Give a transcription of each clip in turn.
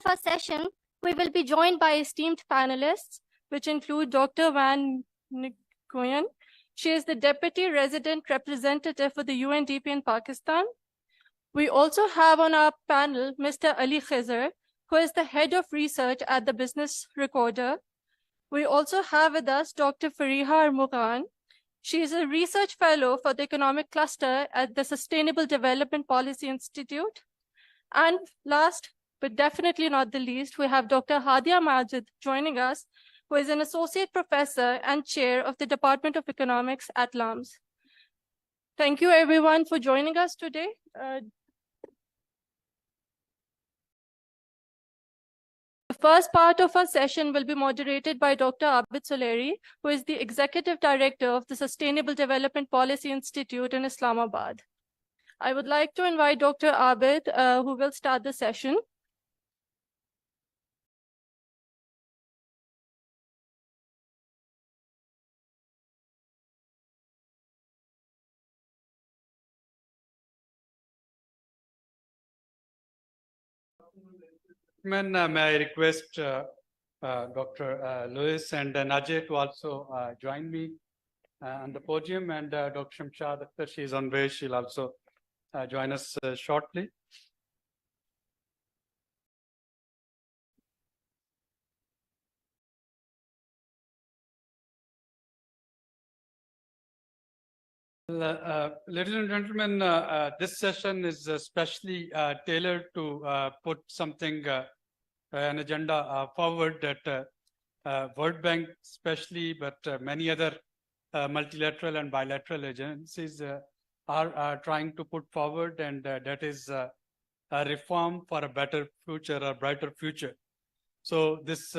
of our session, we will be joined by esteemed panelists, which include Dr. Van Nguyen. She is the Deputy Resident Representative for the UNDP in Pakistan. We also have on our panel Mr. Ali Khizr, who is the Head of Research at the Business Recorder. We also have with us Dr. Fariha Armughan. She is a Research Fellow for the Economic Cluster at the Sustainable Development Policy Institute. And last, but definitely not the least, we have Dr. Hadia Majid joining us, who is an Associate Professor and Chair of the Department of Economics at LAMS. Thank you everyone for joining us today. The first part of our session will be moderated by Dr. Abid Suleri, who is the Executive Director of the Sustainable Development Policy Institute in Islamabad. I would like to invite Dr. Abid, who will start the session. May I request Dr. Lewis and Najee to also join me on the podium, and Dr. Shamshad Akhtar, she is on way, she'll also join us shortly. Ladies and gentlemen, this session is especially tailored to put something, an agenda forward that World Bank especially, but many other multilateral and bilateral agencies are trying to put forward, and that is a reform for a better future, a brighter future. So this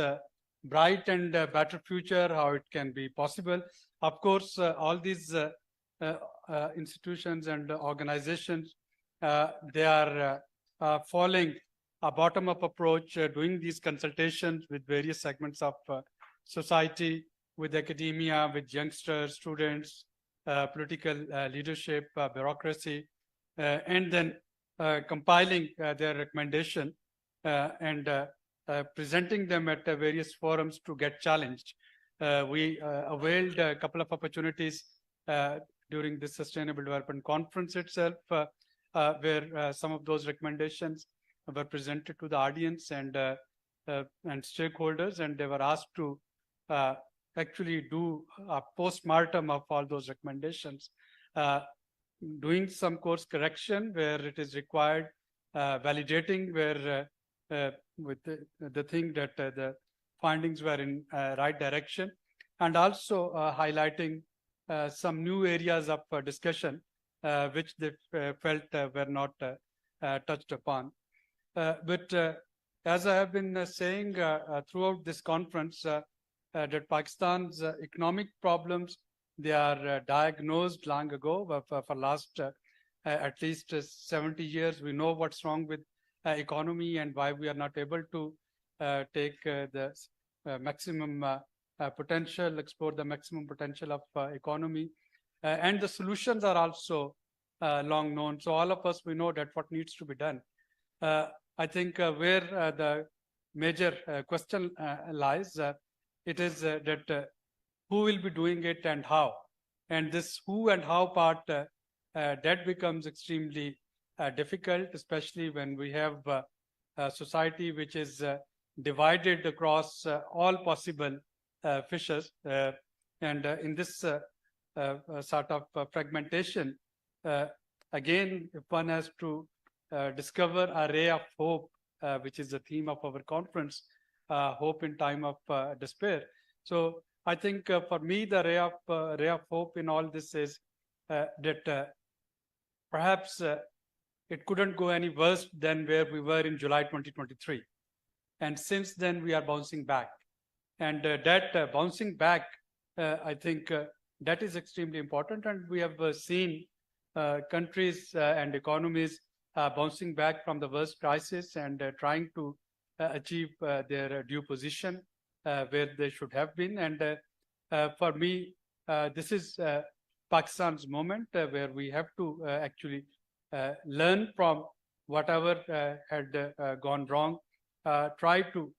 bright and better future, how it can be possible. Of course, all these institutions and organizations, they are following a bottom-up approach, doing these consultations with various segments of society, with academia, with youngsters, students, political leadership, bureaucracy, and then compiling their recommendation and presenting them at various forums to get challenged. We availed a couple of opportunities during the Sustainable Development Conference itself, where some of those recommendations were presented to the audience and stakeholders, and they were asked to actually do a post-mortem of all those recommendations, doing some course correction where it is required, validating where with the thing that the findings were in right direction, and also highlighting some new areas of discussion which they felt were not touched upon. But as I have been saying throughout this conference, that Pakistan's economic problems, they are diagnosed long ago. For last at least 70 years, we know what's wrong with economy and why we are not able to take the maximum potential, explore the maximum potential of economy. And the solutions are also long known. So all of us, we know that what needs to be done. I think where the major question lies, it is that who will be doing it and how. And this who and how part, that becomes extremely difficult, especially when we have a society which is divided across all possible fissures. And in this sort of fragmentation, again, if one has to discover a ray of hope, which is the theme of our conference, hope in time of despair. So I think for me, the ray of hope in all this is that perhaps it couldn't go any worse than where we were in July 2023. And since then, we are bouncing back. And that bouncing back, I think that is extremely important. And we have seen countries and economies bouncing back from the worst crisis and trying to achieve their due position where they should have been. And for me, this is Pakistan's moment where we have to actually learn from whatever had gone wrong try to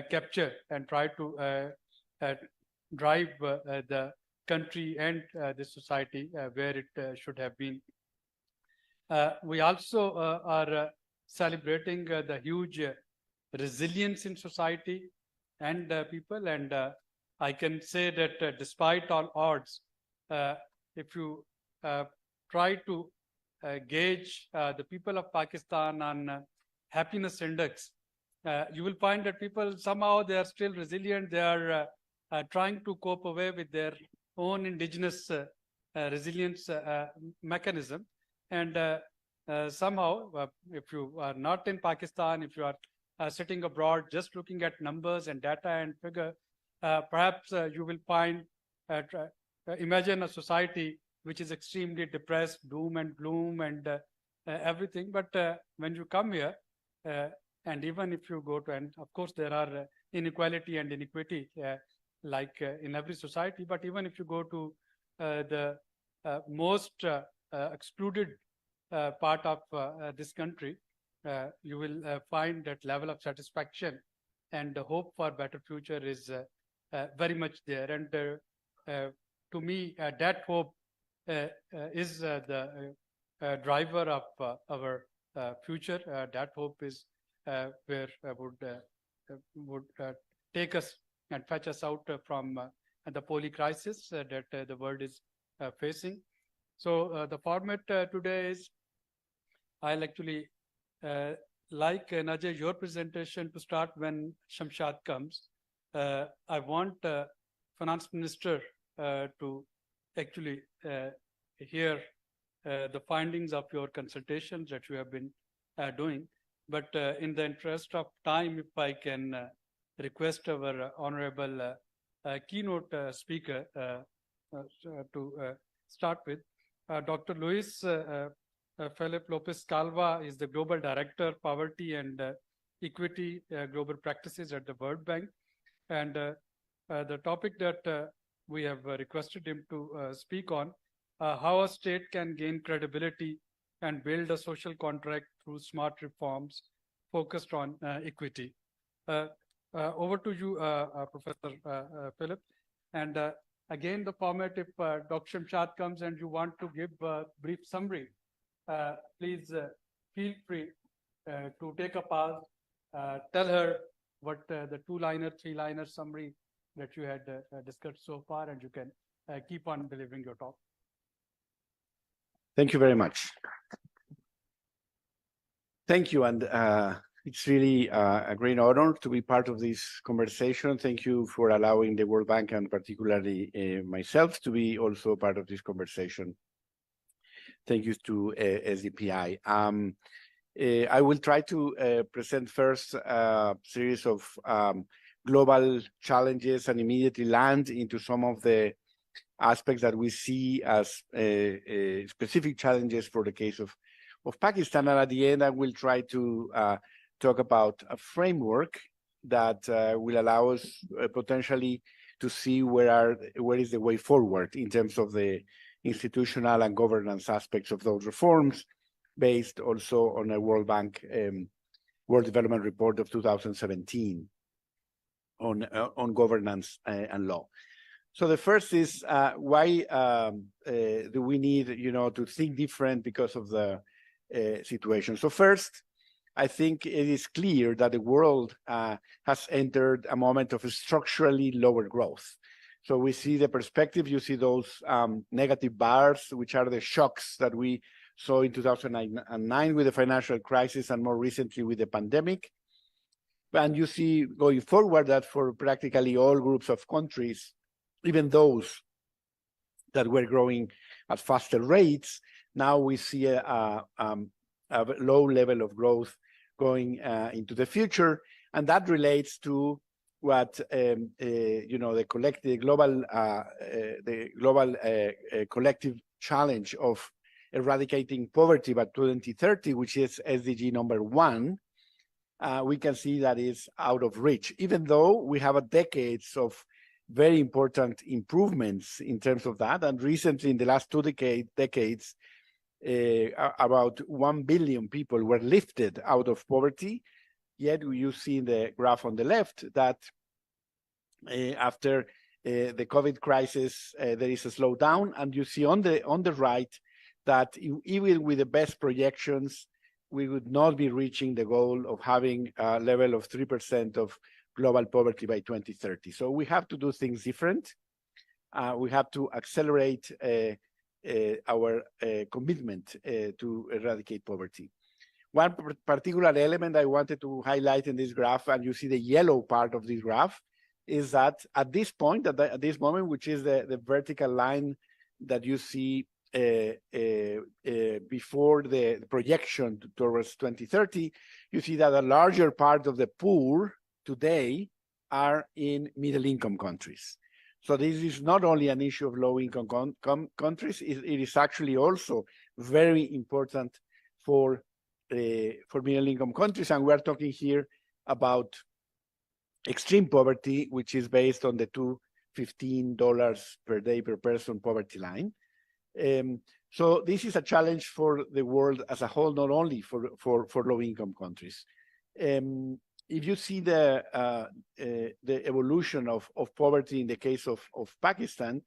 capture and try to drive the country and the society where it should have been. We also are celebrating the huge resilience in society and people. And I can say that despite all odds, if you try to gauge the people of Pakistan on happiness index, you will find that people somehow they are still resilient. They are trying to cope away with their own indigenous resilience mechanism. And somehow, if you are not in Pakistan, if you are sitting abroad, just looking at numbers and data and figure, perhaps you will find, imagine a society which is extremely depressed, doom and gloom and everything. But when you come here, and even if you go to, and of course there are inequality and inequity like in every society, but even if you go to the most excluded part of this country, you will find that level of satisfaction and the hope for better future is very much there. And to me, that hope is the driver of our future. That hope is where would take us and fetch us out from the poly crisis that the world is facing. So the format today is, I'll actually like Najee, your presentation to start when Shamshad comes. I want Finance Minister to actually hear the findings of your consultations that you have been doing. But in the interest of time, if I can request our honorable keynote speaker to start with, Dr. Luis Felipe Lopez Calva is the Global Director, Poverty and Equity Global Practices at the World Bank. And the topic that we have requested him to speak on, how a state can gain credibility and build a social contract through smart reforms focused on equity. Over to you, Professor Philip. And again, the format, if Dr. Shamshad comes and you want to give a brief summary, please feel free to take a pause, tell her what the two-liner, three-liner summary that you had discussed so far, and you can keep on delivering your talk. Thank you very much. Thank you, and it's really a great honor to be part of this conversation. Thank you for allowing the World Bank and particularly myself to be also part of this conversation. Thank you to SDPI. I will try to present first a series of global challenges and immediately land into some of the aspects that we see as specific challenges for the case of Pakistan. And at the end, I will try to talk about a framework that will allow us potentially to see where is the way forward in terms of the institutional and governance aspects of those reforms, based also on a World Bank World Development Report of 2017 on governance and law. So the first is why do we need, to think different because of the situation? So first, I think it is clear that the world has entered a moment of structurally lower growth. So we see the perspective, you see those negative bars, which are the shocks that we saw in 2009 with the financial crisis and more recently with the pandemic. And you see going forward that for practically all groups of countries, even those that were growing at faster rates, now we see a low level of growth going into the future. And that relates to what the global collective challenge of eradicating poverty by 2030, which is SDG number 1. We can see that is out of reach, even though we have a decades of very important improvements in terms of that. And recently, in the last two decades, about 1 billion people were lifted out of poverty Yet you see in the graph on the left that after the COVID crisis, there is a slowdown, and you see on the right that even with the best projections, we would not be reaching the goal of having a level of 3% of global poverty by 2030. So we have to do things different. We have to accelerate our commitment to eradicate poverty. One particular element I wanted to highlight in this graph, and you see the yellow part of this graph, is that at this point, at this moment, which is the vertical line that you see before the projection towards 2030, you see that a larger part of the poor today are in middle-income countries. So this is not only an issue of low-income countries, it is actually also very important for middle-income countries. And we're talking here about extreme poverty, which is based on the $215 per day per person poverty line. So this is a challenge for the world as a whole, not only for low-income countries. If you see the evolution of poverty in the case of Pakistan,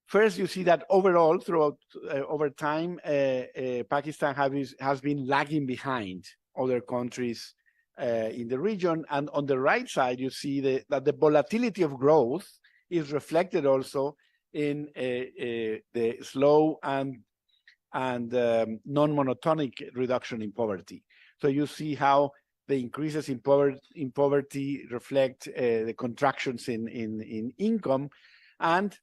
first you see that overall, throughout over time, Pakistan has been lagging behind other countries in the region. And on the right side, you see that the volatility of growth is reflected also in the slow and non-monotonic reduction in poverty. So you see how the increases in poverty reflect the contractions in income, and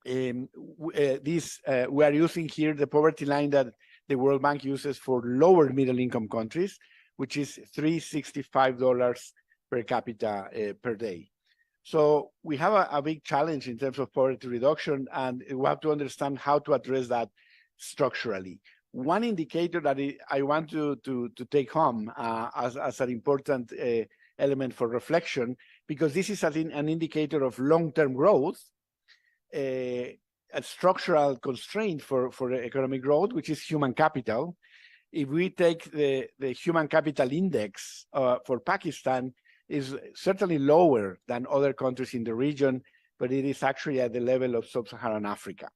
we are using here the poverty line that the World Bank uses for lower middle-income countries, which is $365 per capita per day. So we have a big challenge in terms of poverty reduction, and we have to understand how to address that structurally. One indicator that I want to take home as an important element for reflection, because this is an indicator of long-term growth, a structural constraint for economic growth, which is human capital. If we take the human capital index for Pakistan, is certainly lower than other countries in the region, but it is actually at the level of sub-Saharan Africa.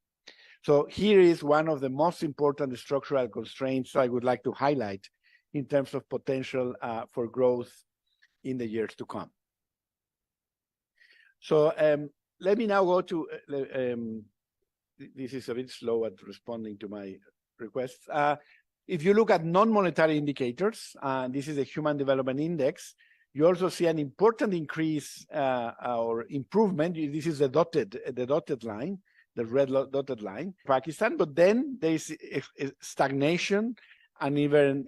So here is one of the most important structural constraints I would like to highlight in terms of potential for growth in the years to come. So let me now go to, this is a bit slow at responding to my requests. If you look at non-monetary indicators, this is the Human Development Index, you also see an important increase or improvement. This is the dotted line, the red dotted line, Pakistan, but then there is a stagnation and even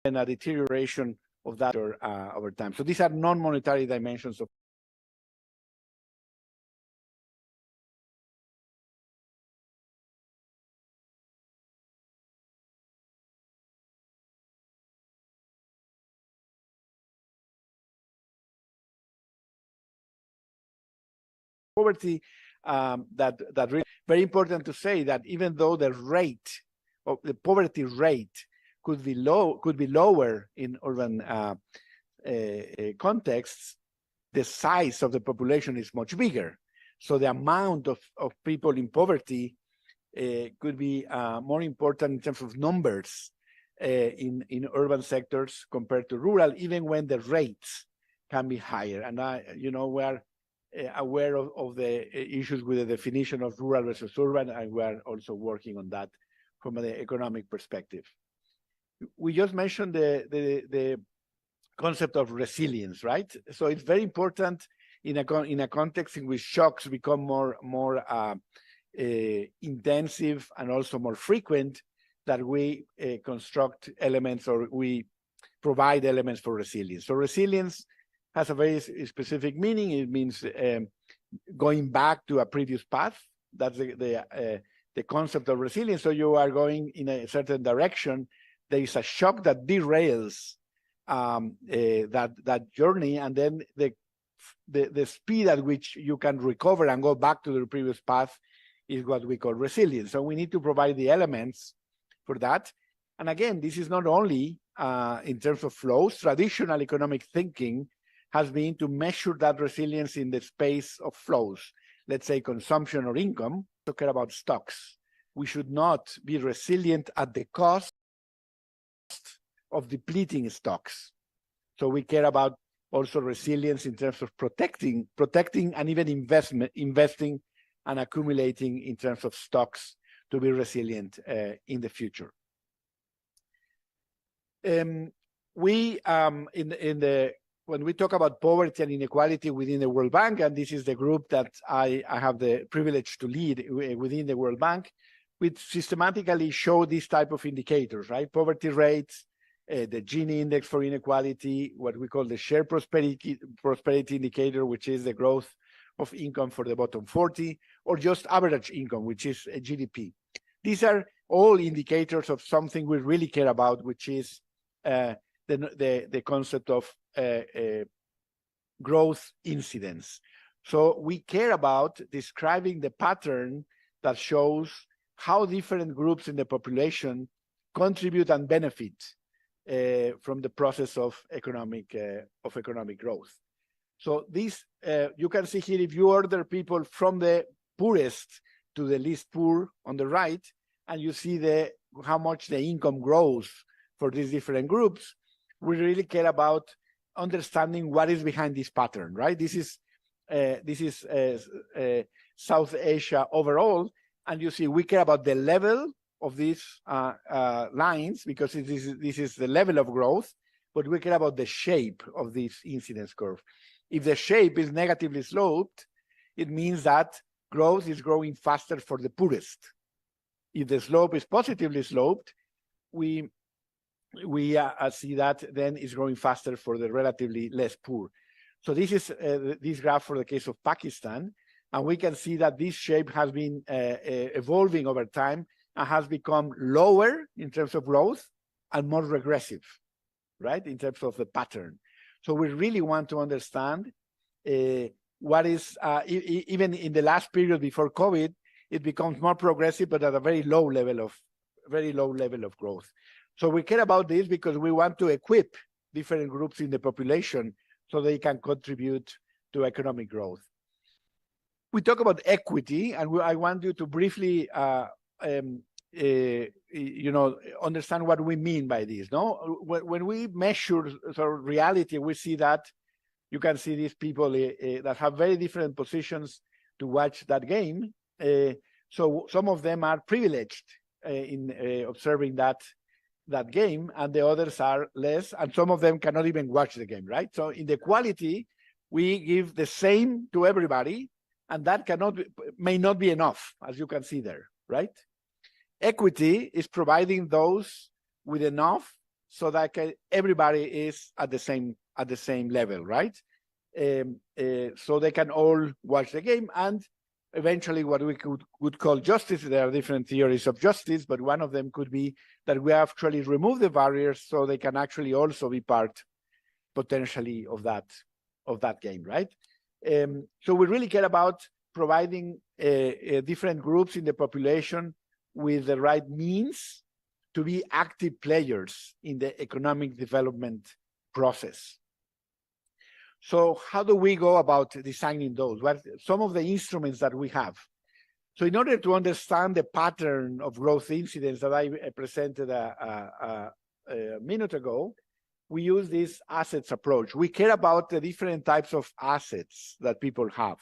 a deterioration of that over time. So these are non-monetary dimensions of poverty. That really very important to say that even though the rate of the poverty rate could be lower in urban contexts, the size of the population is much bigger. So the amount of people in poverty could be more important in terms of numbers in urban sectors compared to rural, even when the rates can be higher. And we are aware of the issues with the definition of rural versus urban, and we are also working on that from the economic perspective. We just mentioned the concept of resilience, right? So it's very important in a context in which shocks become more intensive and also more frequent, that we construct elements or we provide elements for resilience. So resilience has a very specific meaning. It means going back to a previous path. That's the concept of resilience. So you are going in a certain direction. There is a shock that derails that journey, and then the speed at which you can recover and go back to the previous path is what we call resilience. So we need to provide the elements for that. And again, this is not only in terms of flows. Traditional economic thinking has been to measure that resilience in the space of flows, let's say consumption or income. To care about stocks. We should not be resilient at the cost of depleting stocks. So we care about also resilience in terms of protecting and even investing and accumulating in terms of stocks to be resilient in the future. When we talk about poverty and inequality within the World Bank, and this is the group that I have the privilege to lead within the World Bank, we systematically show these type of indicators, right? Poverty rates, the Gini index for inequality, what we call the share prosperity indicator, which is the growth of income for the bottom 40, or just average income, which is a GDP. These are all indicators of something we really care about, which is the concept of growth incidence. So we care about describing the pattern that shows how different groups in the population contribute and benefit from the process of economic growth. So this you can see here, if you order people from the poorest to the least poor on the right, and you see how much the income grows for these different groups, we really care about understanding what is behind this pattern, right? This is South Asia overall, and you see we care about the level of these lines because this is the level of growth, but we care about the shape of this incidence curve. If the shape is negatively sloped, it means that growth is growing faster for the poorest. If the slope is positively sloped, we see that then it's growing faster for the relatively less poor. So this is this graph for the case of Pakistan, and we can see that this shape has been evolving over time and has become lower in terms of growth and more regressive, right, in terms of the pattern. So we really want to understand what is, even in the last period before COVID, it becomes more progressive, but at a very low level of growth. So we care about this because we want to equip different groups in the population so they can contribute to economic growth. We talk about equity, and I want you to briefly, understand what we mean by this. No, when we measure reality, we see that you can see these people that have very different positions to watch that game. So some of them are privileged in observing that game, and the others are less, and some of them cannot even watch the game, right? So in the quality, we give the same to everybody, and that may not be enough, as you can see there, right? Equity is providing those with enough so that everybody is at the same level, right? So they can all watch the game, and eventually what we could call justice. There are different theories of justice, but one of them could be that we actually remove the barriers so they can actually also be part potentially of that game, right? So we really care about providing different groups in the population with the right means to be active players in the economic development process. So how do we go about designing those? What some of the instruments that we have? So in order to understand the pattern of growth incidence that I presented a minute ago, we use this assets approach. We care about the different types of assets that people have.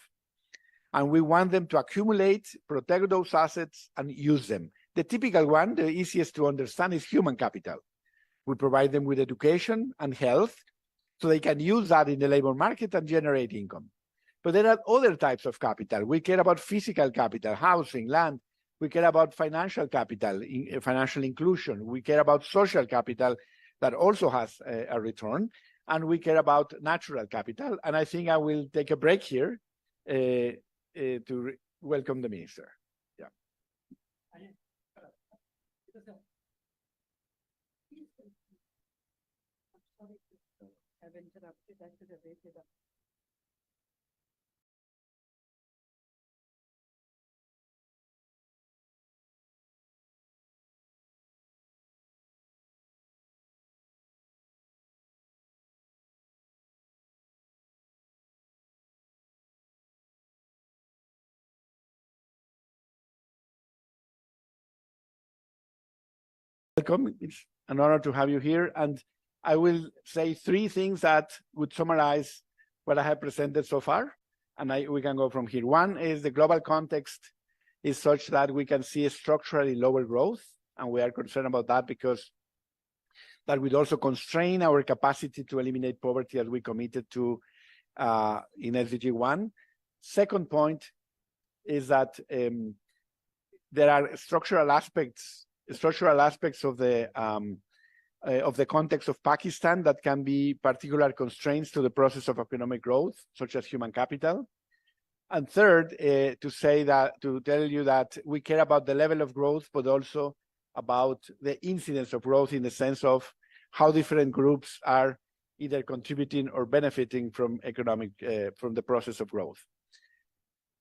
And we want them to accumulate, protect those assets, and use them. The typical one, the easiest to understand, is human capital. We provide them with education and health, so they can use that in the labor market and generate income. But there are other types of capital. We care about physical capital, housing, land. We care about financial capital, financial inclusion. We care about social capital that also has a return. And we care about natural capital. And I think I will take a break here to welcome the minister. Yeah. I've interrupted. I should have waited up. Welcome. It's an honor to have you here. And I will say three things that would summarize what I have presented so far. And we can go from here. One is the global context is such that we can see a structurally lower growth. And we are concerned about that because that would also constrain our capacity to eliminate poverty as we committed to in SDG 1. Second point is that there are structural aspects of the context of Pakistan that can be particular constraints to the process of economic growth, such as human capital. And third, to tell you that we care about the level of growth, but also about the incidence of growth in the sense of how different groups are either contributing or benefiting from from the process of growth.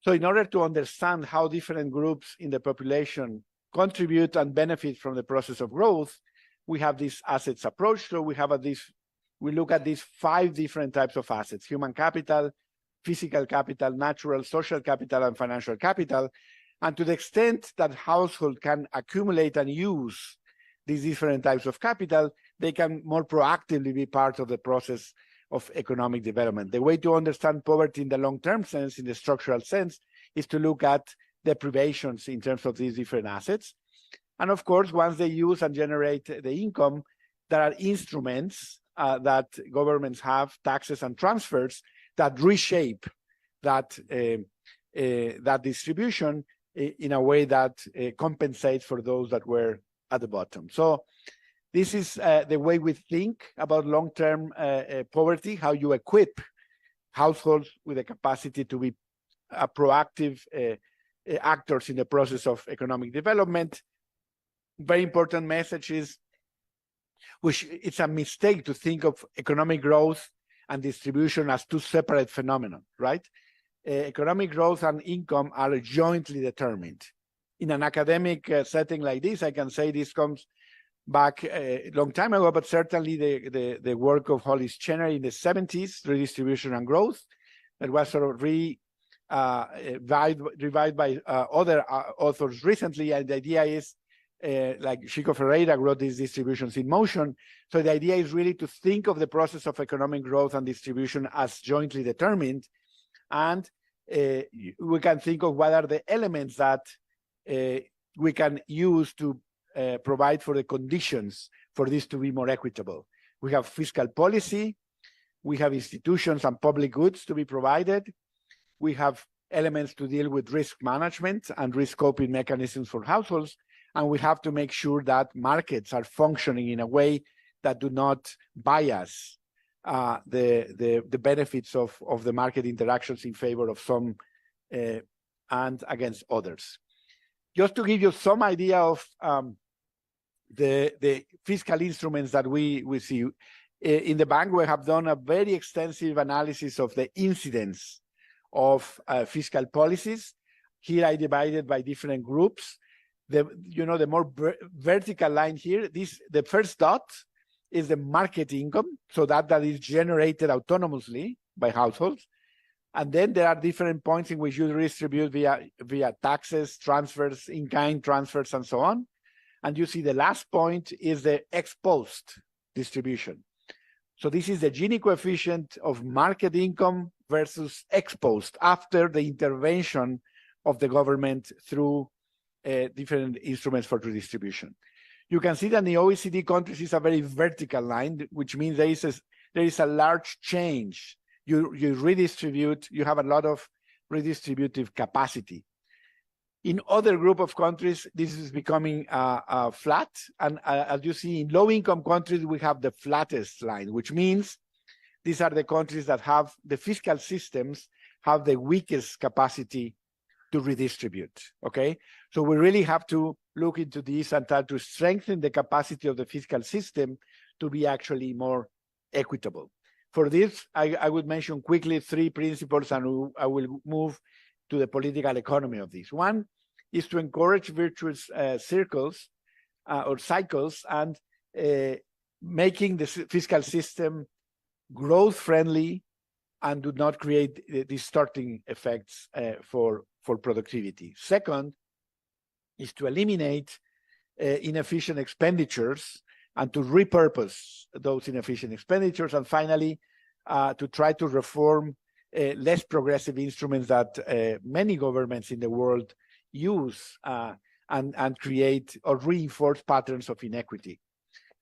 So in order to understand how different groups in the population contribute and benefit from the process of growth, we have this assets approach. So we look at these 5 different types of assets: human capital, physical capital, natural, social capital, and financial capital. And to the extent that households can accumulate and use these different types of capital, they can more proactively be part of the process of economic development. The way to understand poverty in the long-term sense, in the structural sense, is to look at deprivations in terms of these different assets. And of course, once they use and generate the income, there are instruments that governments have, taxes and transfers, that reshape that distribution in a way that compensates for those that were at the bottom. So this is the way we think about long-term poverty, how you equip households with the capacity to be proactive actors in the process of economic development. Very important message is, which it's a mistake to think of economic growth and distribution as 2 separate phenomena, right? Economic growth and income are jointly determined. In an academic setting like this, I can say this comes back a long time ago, but certainly the work of Hollis Chenery in the 70s, Redistribution and Growth, that was sort of revived by other authors recently. And the idea is, like Chico Ferreira wrote these Distributions in Motion. So the idea is really to think of the process of economic growth and distribution as jointly determined. And we can think of what are the elements that we can use to provide for the conditions for this to be more equitable. We have fiscal policy, we have institutions and public goods to be provided, we have elements to deal with risk management and risk coping mechanisms for households, and we have to make sure that markets are functioning in a way that do not bias the benefits of the market interactions in favor of some and against others. Just to give you some idea of the fiscal instruments that we see, in the bank, we have done a very extensive analysis of the incidence of fiscal policies. Here I divided by different groups. The more vertical line here, the first dot is the market income, so that is generated autonomously by households. And then there are different points in which you redistribute via taxes, transfers, in-kind transfers, and so on. And you see the last point is the ex post distribution. So this is the Gini coefficient of market income versus ex post, after the intervention of the government through different instruments for redistribution. You can see that in the OECD countries is a very vertical line, which means there is a large change. You redistribute, you have a lot of redistributive capacity. In other group of countries, this is becoming flat. And as you see, in low-income countries, we have the flattest line, which means these are the countries that have the fiscal systems, have the weakest capacity to redistribute, okay? So we really have to look into this and try to strengthen the capacity of the fiscal system to be actually more equitable. For this, I would mention quickly 3 principles, and I will move to the political economy of this. One is to encourage virtuous circles or cycles, and making the fiscal system growth-friendly and do not create distorting effects for productivity. Second is to eliminate inefficient expenditures and to repurpose those inefficient expenditures. And finally, to try to reform less progressive instruments that many governments in the world use and create or reinforce patterns of inequity.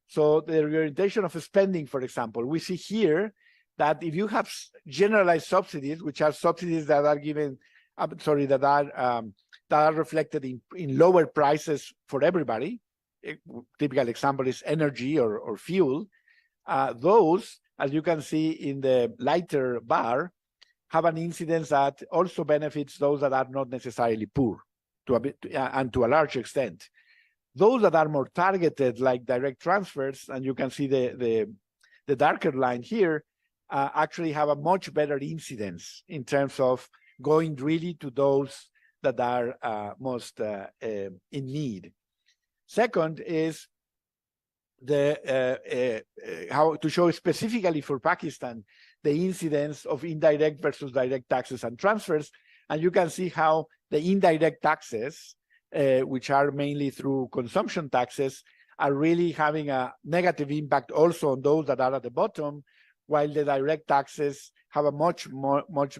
So the reorientation of spending, for example, we see here that if you have generalized subsidies, which are subsidies that are given, that are reflected in lower prices for everybody. A typical example is energy or fuel. Those, as you can see in the lighter bar, have an incidence that also benefits those that are not necessarily poor and to a large extent. Those that are more targeted, like direct transfers, and you can see the darker line here, actually have a much better incidence in terms of going really to those that are most in need. Second is how to show specifically for Pakistan the incidence of indirect versus direct taxes and transfers. And you can see how the indirect taxes, which are mainly through consumption taxes, are really having a negative impact also on those that are at the bottom, while the direct taxes have a much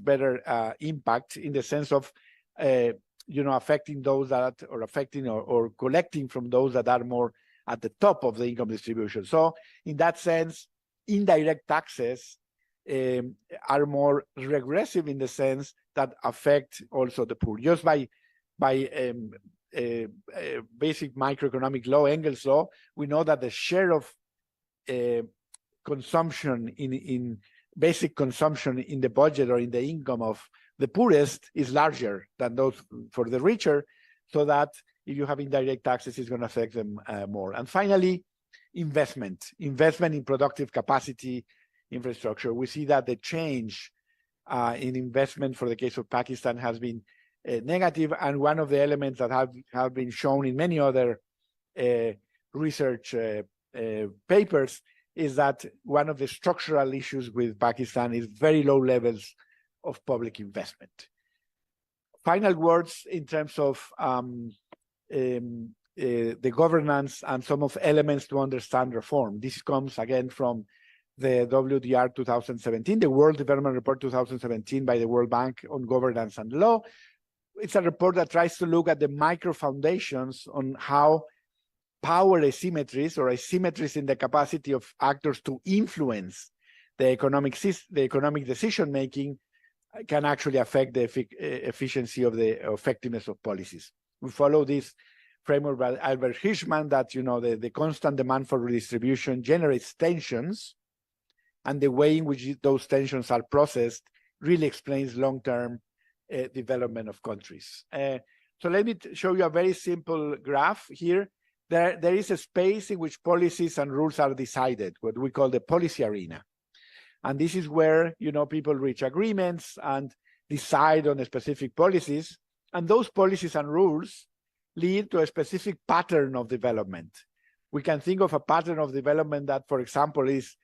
better impact in the sense of affecting those that are affecting or collecting from those that are more at the top of the income distribution. So in that sense, indirect taxes are more regressive in the sense that affect also the poor. Just by basic microeconomic law, Engels' law, we know that the share of consumption in basic consumption in the budget or in the income of the poorest is larger than those for the richer, so that if you have indirect taxes, it's going to affect them more. And finally, investment in productive capacity infrastructure. We see that the change in investment for the case of Pakistan has been negative, and one of the elements that have been shown in many other research papers is that one of the structural issues with Pakistan is very low levels of public investment. Final words in terms of the governance and some of elements to understand reform. This comes again from the WDR 2017, the World Development Report 2017 by the World Bank on governance and law. It's a report that tries to look at the micro foundations on how power asymmetries or asymmetries in the capacity of actors to influence the economic decision making can actually affect the efficiency of the effectiveness of policies. We follow this framework by Albert Hirschman that the constant demand for redistribution generates tensions, and the way in which those tensions are processed really explains long-term development of countries. So let me show you a very simple graph here. There is a space in which policies and rules are decided, what we call the policy arena. And this is where people reach agreements and decide on specific policies. And those policies and rules lead to a specific pattern of development. We can think of a pattern of development that, for example, is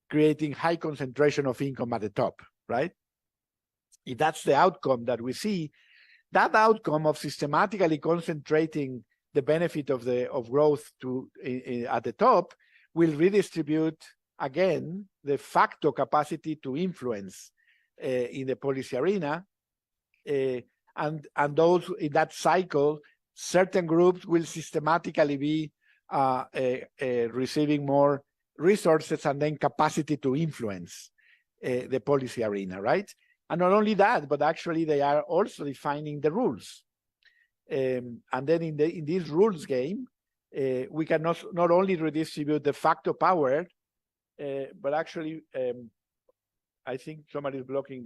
creating high concentration of income at the top, right? If that's the outcome that we see, that outcome of systematically concentrating the benefit of growth at the top will redistribute again the facto capacity to influence in the policy arena, and those in that cycle, certain groups will systematically be receiving more resources and then capacity to influence the policy arena, right? And not only that, but actually they are also defining the rules. And then in this rules game, we can not only redistribute de facto power, but actually, I think somebody is blocking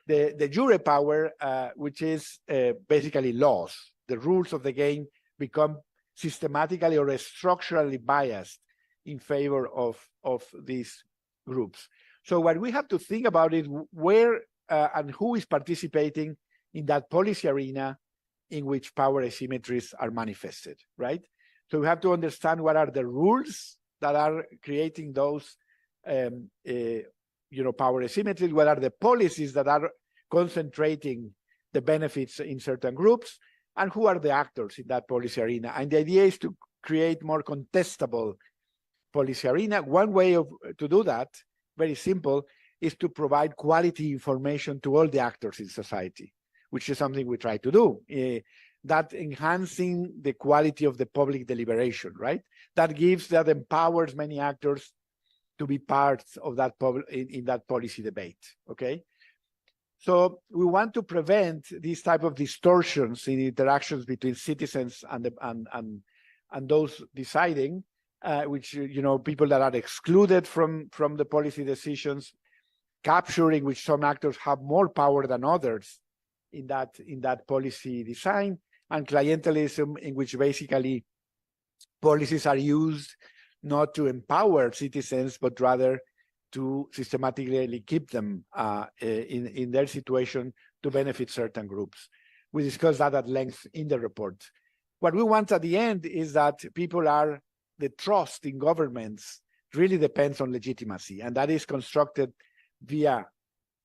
the jure power, which is basically laws. The rules of the game become systematically or structurally biased in favor of these groups. So what we have to think about is where and who is participating in that policy arena in which power asymmetries are manifested, right? So we have to understand what are the rules that are creating those power asymmetries, what are the policies that are concentrating the benefits in certain groups, and who are the actors in that policy arena. And the idea is to create more contestable policy arena. One way to do that, very simple, is to provide quality information to all the actors in society, which is something we try to do. That enhancing the quality of the public deliberation, right? That empowers many actors to be part of that in that policy debate, okay? So we want to prevent these type of distortions in interactions between citizens and those deciding, which, people that are excluded from the policy decisions, capturing which some actors have more power than others in that policy design, and clientelism, in which basically policies are used not to empower citizens, but rather to systematically keep them in their situation to benefit certain groups. We discussed that at length in the report. What we want at the end is that the trust in governments really depends on legitimacy, and that is constructed via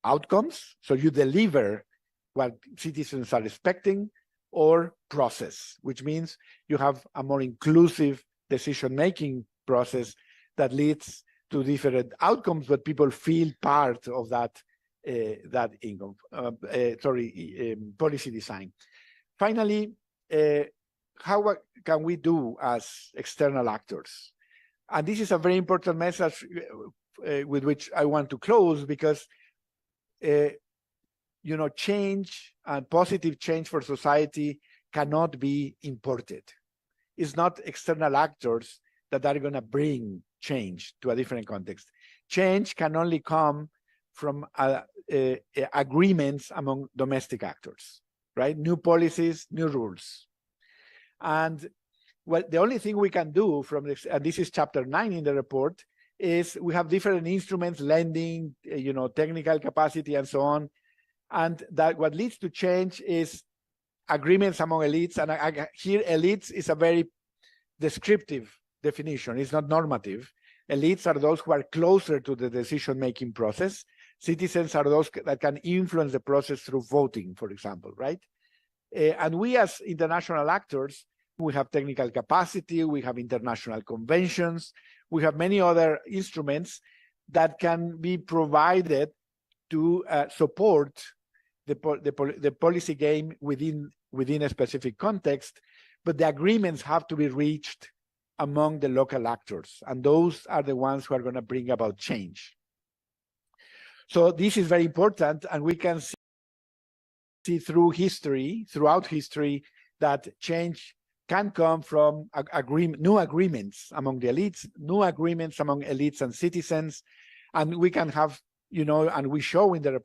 outcomes. So you deliver what citizens are expecting, or process, which means you have a more inclusive decision-making process that leads to different outcomes, but people feel part of that policy design. Finally, how can we do as external actors? And this is a very important message with which I want to close, because change and positive change for society cannot be imported. It's not external actors that are going to bring change to a different context. Change can only come from agreements among domestic actors, right? New policies, new rules. And the only thing we can do from this, and this is chapter 9 in the report, is we have different instruments, lending, technical capacity and so on. And that what leads to change is agreements among elites. And here elites is a very descriptive definition. It's not normative. Elites are those who are closer to the decision-making process. Citizens are those that can influence the process through voting, for example, right? And we as international actors, we have technical capacity, we have international conventions, we have many other instruments that can be provided to support the policy game within a specific context, but the agreements have to be reached among the local actors, and those are the ones who are going to bring about change. So this is very important, and we can see throughout history, that change can come from new agreements among the elites, new agreements among elites and citizens, and we can have, and we show in the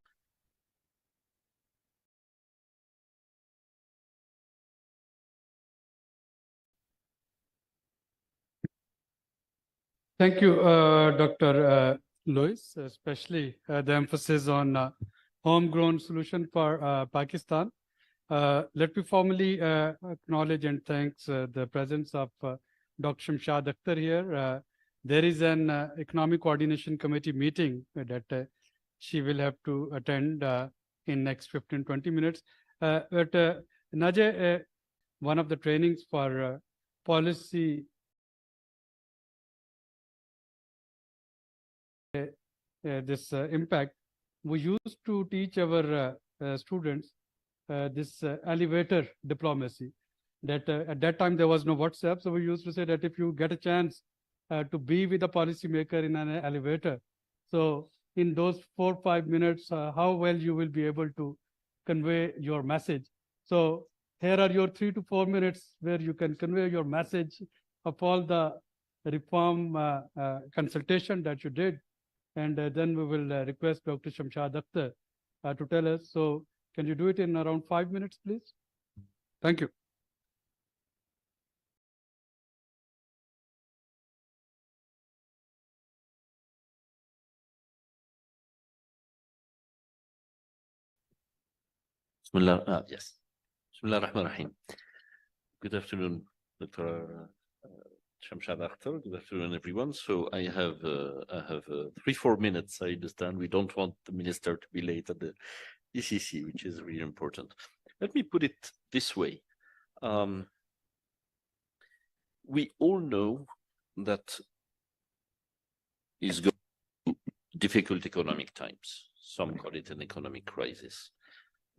Thank you, Dr. Luis, especially the emphasis on homegrown solution for Pakistan. Let me formally acknowledge and thank the presence of Dr. Shamshad Akhtar here. There is an Economic Coordination Committee meeting that she will have to attend in next 15-20 minutes. But Najee, one of the trainings for policy impact, we used to teach our students this elevator diplomacy. That at that time there was no WhatsApp, so we used to say that if you get a chance to be with a policymaker in an elevator, so in those 4 or 5 minutes, how well you will be able to convey your message. So here are your 3 to 4 minutes where you can convey your message of all the reform consultation that you did. And then we will request Dr. Shamshad Akhtar to tell us. So can you do it in around 5 minutes, please? Thank you. Bismillah. Yes. Bismillah ar-Rahman ar-Rahim. Good afternoon, Dr. Shamshad Akhtar. Good afternoon, everyone. So I have 3-4 minutes. I understand we don't want the minister to be late at the ECC, which is really important. Let me put it this way. we all know that is going through difficult economic times. Some call it an economic crisis.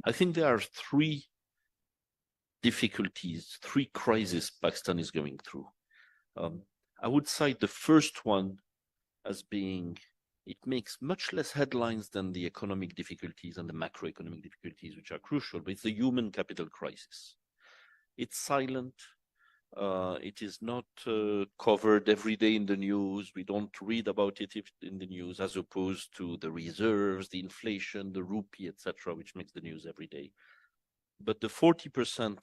I think there are three difficulties, three crises Pakistan is going through. I would cite the first one as being, it makes much less headlines than the economic difficulties and the macroeconomic difficulties, which are crucial, but it's the human capital crisis. It's silent. It is not covered every day in the news. We don't read about it in the news, as opposed to the reserves, the inflation, the rupee, etc., which makes the news every day. But the 40%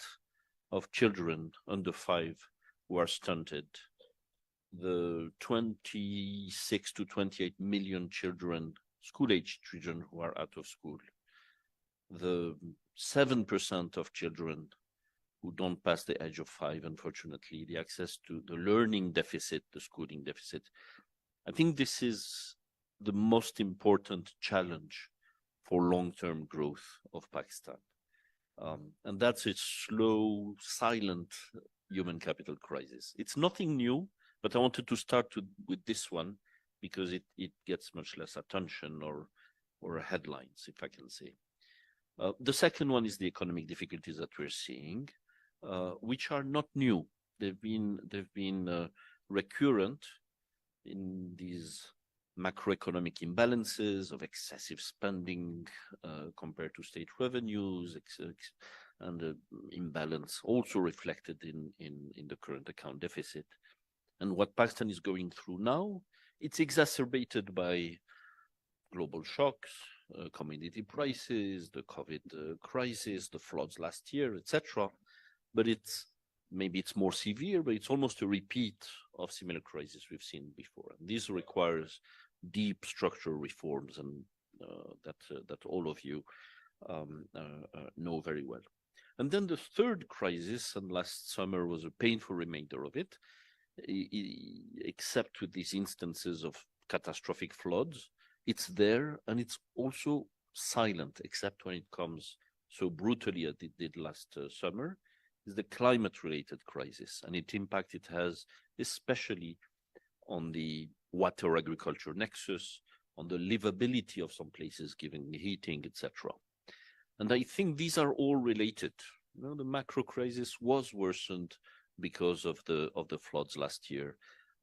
of children under 5 who are stunted, the 26 to 28 million children, school-aged children who are out of school, the 7% of children who don't pass the age of 5, unfortunately, the access to the learning deficit, the schooling deficit. I think this is the most important challenge for long-term growth of Pakistan. And that's a slow, silent human capital crisis. It's nothing new, but I wanted to start with this one because it gets much less attention or headlines, if I can say. The second one is the economic difficulties that we're seeing, which are not new. They've been recurrent in these macroeconomic imbalances of excessive spending compared to state revenues, and imbalance also reflected in the current account deficit. And what Pakistan is going through now, it's exacerbated by global shocks, commodity prices, the COVID crisis, the floods last year, etc. But maybe it's more severe, but it's almost a repeat of similar crises we've seen before. And this requires deep structural reforms, and that all of you know very well. And then the third crisis, and last summer was a painful reminder of it, except with these instances of catastrophic floods, it's there, and it's also silent, except when it comes so brutally as it did last summer, is the climate-related crisis, and its impact it has especially on the water agriculture nexus, on the livability of some places given heating, etc. And I think these are all related. You know, the macro crisis was worsened because of the floods last year,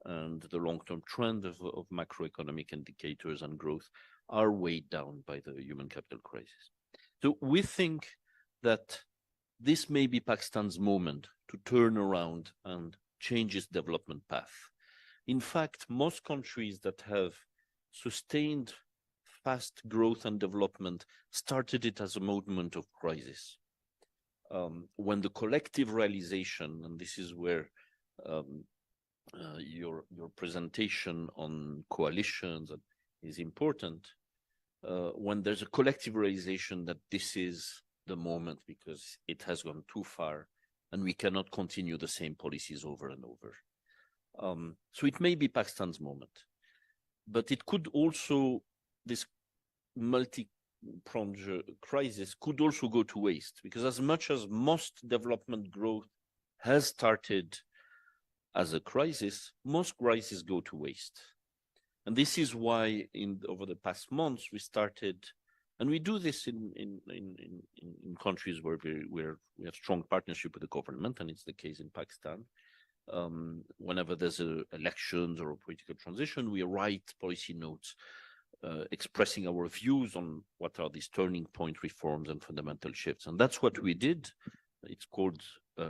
and the long-term trend of macroeconomic indicators and growth are weighed down by the human capital crisis. So we think that this may be Pakistan's moment to turn around and change its development path. In fact, most countries that have sustained fast growth and development started it as a moment of crisis. When the collective realization, and this is where your presentation on coalitions is important, when there's a collective realization that this is the moment because it has gone too far and we cannot continue the same policies over and over. So it may be Pakistan's moment, but it could also, this multi-pronged crisis could also go to waste, because as much as most development growth has started as a crisis, most crises go to waste. And this is why over the past months we started, and we do this in countries where we have strong partnership with the government, and it's the case in Pakistan. Whenever there's elections or a political transition, we write policy notes expressing our views on what are these turning point reforms and fundamental shifts. And that's what we did. It's called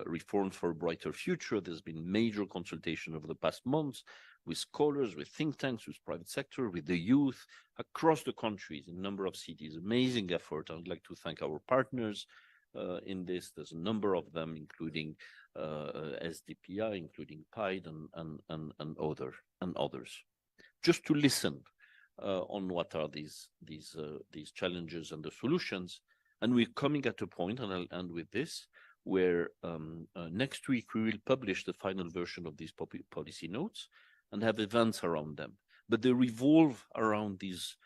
Reforms for a Brighter Future. There's been major consultation over the past months with scholars, with think tanks, with private sector, with the youth across the countries in a number of cities. Amazing effort. I would like to thank our partners in this. There's a number of them, including SDPI, including PIDE and others. Just to listen on what are these challenges and the solutions. And we're coming at a point, and I'll end with this, where next week we will publish the final version of these policy notes and have events around them. But they revolve around these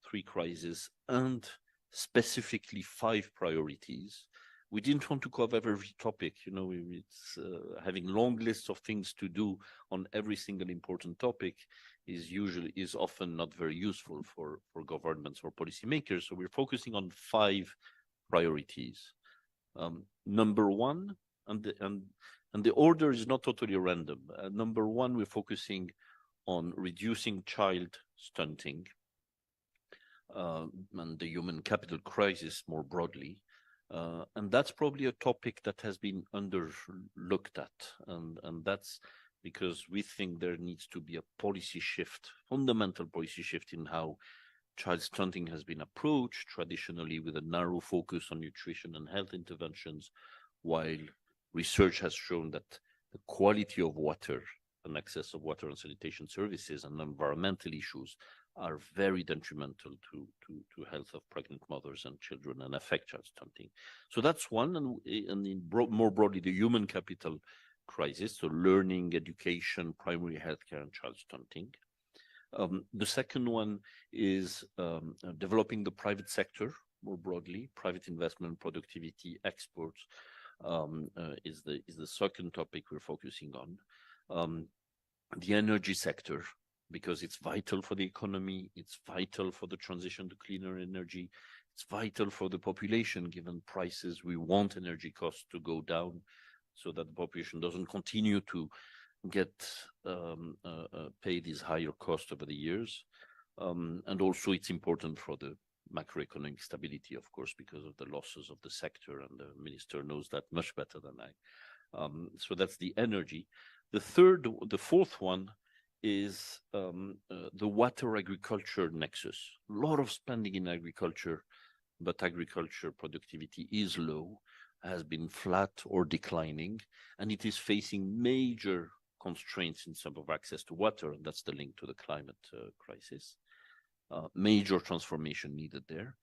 3 crises and specifically 5 priorities, we didn't want to cover every topic. It's having long lists of things to do on every single important topic is often not very useful for governments or policymakers. So we're focusing on 5 priorities. Number one, and the order is not totally random. Number one, we're focusing on reducing child stunting and the human capital crisis more broadly. And that's probably a topic that has been underlooked at. And that's because we think there needs to be a policy shift, fundamental policy shift in how child stunting has been approached, traditionally with a narrow focus on nutrition and health interventions, while research has shown that the quality of water and access of water and sanitation services and environmental issues are very detrimental to health of pregnant mothers and children and affect child stunting. So that's one, and more broadly, the human capital crisis, so learning, education, primary healthcare, and child stunting. The second one is developing the private sector more broadly. Private investment, productivity, exports is the second topic we're focusing on. The energy sector, because it's vital for the economy, it's vital for the transition to cleaner energy, it's vital for the population, given prices. We want energy costs to go down so that the population doesn't continue to get pay these higher costs over the years. And also it's important for the macroeconomic stability, of course, because of the losses of the sector, and the minister knows that much better than I. So that's the energy. The fourth one is the water agriculture nexus. A lot of spending in agriculture, but agriculture productivity is low, has been flat or declining, and it is facing major constraints in terms of access to water, and that's the link to the climate crisis. Major transformation needed there.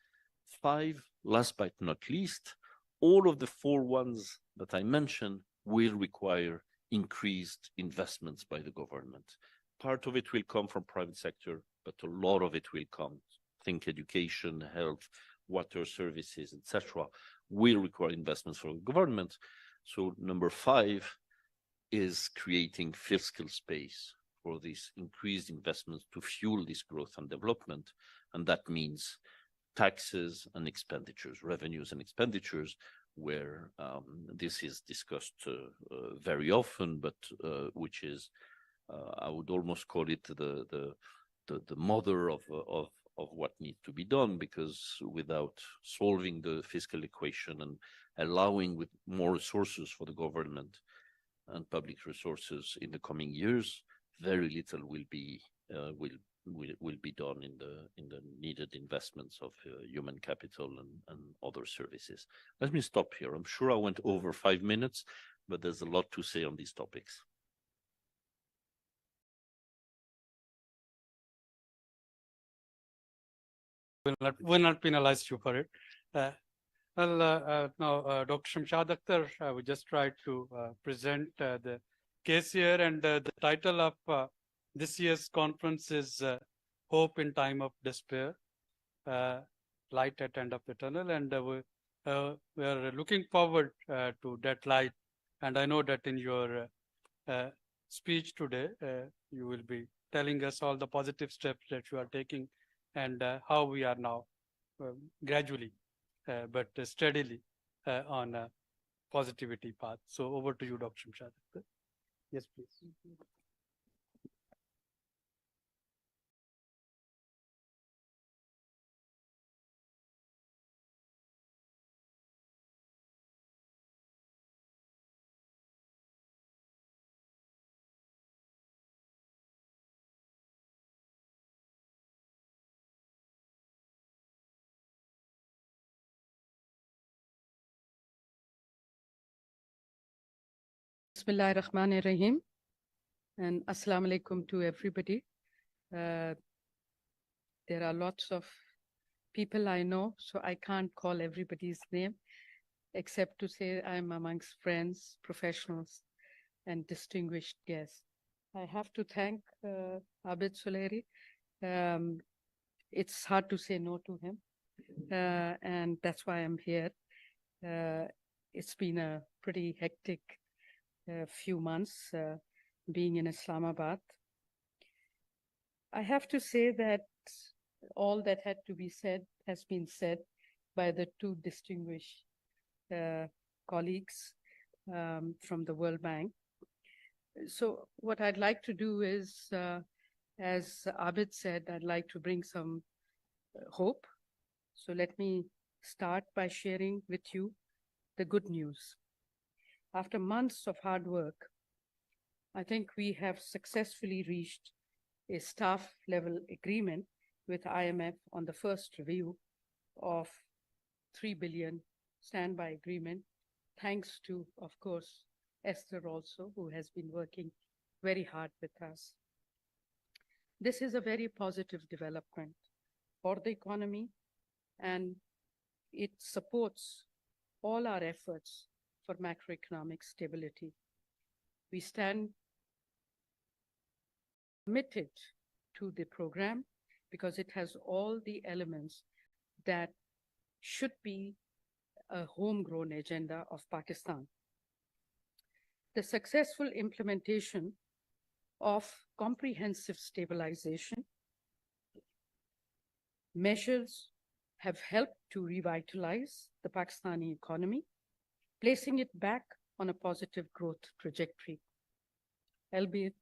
5, last but not least, all of the 4 ones that I mentioned will require increased investments by the government. Part of it will come from private sector, but a lot of it will come, think education, health, water services, etc., will require investments from the government. So number 5 is creating fiscal space for these increased investments to fuel this growth and development. And that means taxes and expenditures, revenues and expenditures, where this is discussed very often, but which is, I would almost call it the mother of what needs to be done, because without solving the fiscal equation and allowing with more resources for the government and public resources in the coming years, very little will be done in the needed investments of human capital and other services. Let me stop here. I'm sure I went over 5 minutes, but there's a lot to say on these topics. Will not penalize you for it. Now, Dr. Shamshad Akhtar would just try to present the case here, and the title of this year's conference is Hope in Time of Despair, Light at End of the Tunnel, and we are looking forward to that light. And I know that in your speech today, you will be telling us all the positive steps that you are taking, and how we are now gradually but steadily on a positivity path. So over to you, Dr. Shamshad Akhtar. Yes, please. Bismillah ar-Rahman ar-Rahim, and Assalamu alaikum to everybody. There are lots of people I know, so I can't call everybody's name, except to say I'm amongst friends, professionals, and distinguished guests. I have to thank Abid Suleri. It's hard to say no to him, and that's why I'm here. It's been a pretty hectic few months being in Islamabad. I have to say that all that had to be said has been said by the two distinguished colleagues from the World Bank. So what I'd like to do is, as Abid said, I'd like to bring some hope. So let me start by sharing with you the good news. After months of hard work, I think we have successfully reached a staff level agreement with IMF on the first review of 3 billion standby agreement, thanks to, of course, Esther also, who has been working very hard with us. This is a very positive development for the economy, and it supports all our efforts for macroeconomic stability. We stand committed to the program because it has all the elements that should be a homegrown agenda of Pakistan. The successful implementation of comprehensive stabilization measures have helped to revitalize the Pakistani economy, placing it back on a positive growth trajectory, albeit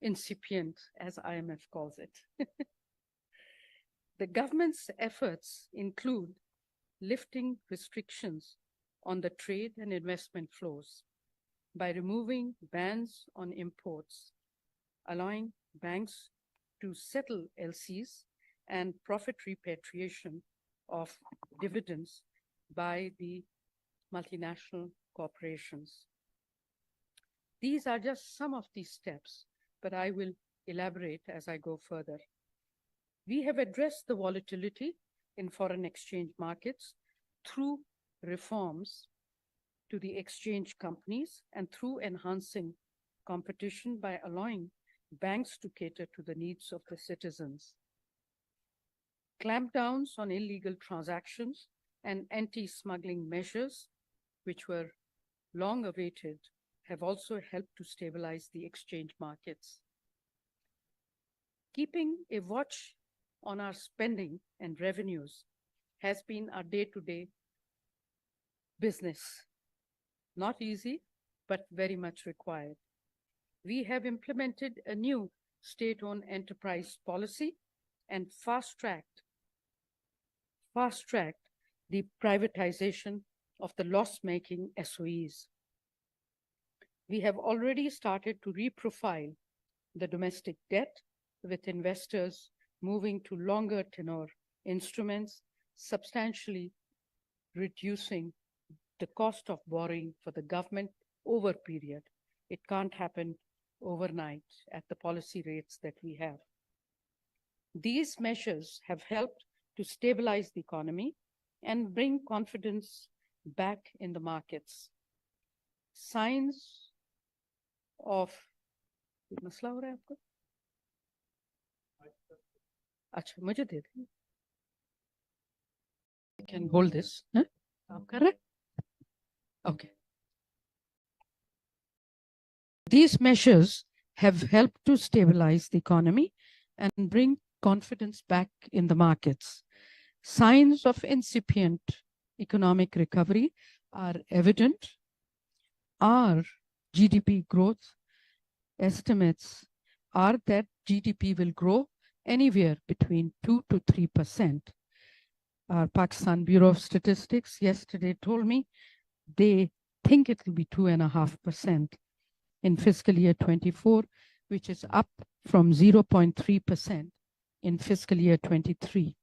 incipient, as IMF calls it. The government's efforts include lifting restrictions on the trade and investment flows by removing bans on imports, allowing banks to settle LCs and profit repatriation of dividends by the multinational corporations. These are just some of these steps, but I will elaborate as I go further. We have addressed the volatility in foreign exchange markets through reforms to the exchange companies and through enhancing competition by allowing banks to cater to the needs of the citizens. Clampdowns on illegal transactions and anti-smuggling measures, which were long awaited, have also helped to stabilize the exchange markets. Keeping a watch on our spending and revenues has been our day-to-day business. Not easy, but very much required. We have implemented a new state-owned enterprise policy and fast-tracked the privatization of the loss-making SOEs. We have already started to reprofile the domestic debt, with investors moving to longer tenor instruments, substantially reducing the cost of borrowing for the government over period. It can't happen overnight at the policy rates that we have. These measures have helped to stabilize the economy and bring confidence back in the markets. Signs of मसला हो रहा है आपको? अच्छा मुझे दे दें. I can hold this. Huh? आप कर रहे? Okay. These measures have helped to stabilize the economy and bring confidence back in the markets. Signs of incipient economic recovery are evident. Our GDP growth estimates are that GDP will grow anywhere between 2 to 3%. Our Pakistan Bureau of Statistics yesterday told me they think it will be 2.5% in fiscal year 24, which is up from 0.3% in fiscal year 23.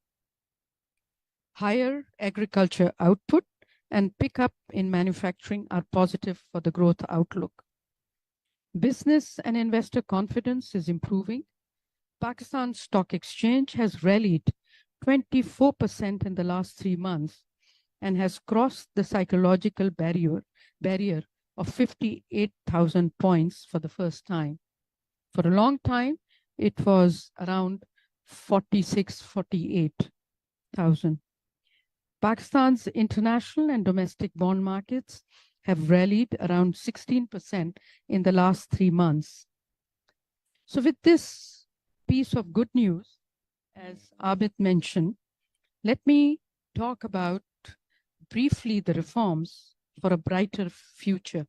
Higher agriculture output and pickup in manufacturing are positive for the growth outlook. Business and investor confidence is improving. Pakistan Stock Exchange has rallied 24% in the last 3 months and has crossed the psychological barrier of 58,000 points for the first time. For a long time, it was around 48,000. Pakistan's international and domestic bond markets have rallied around 16% in the last 3 months. So with this piece of good news, as Abid mentioned, let me talk about briefly the reforms for a brighter future.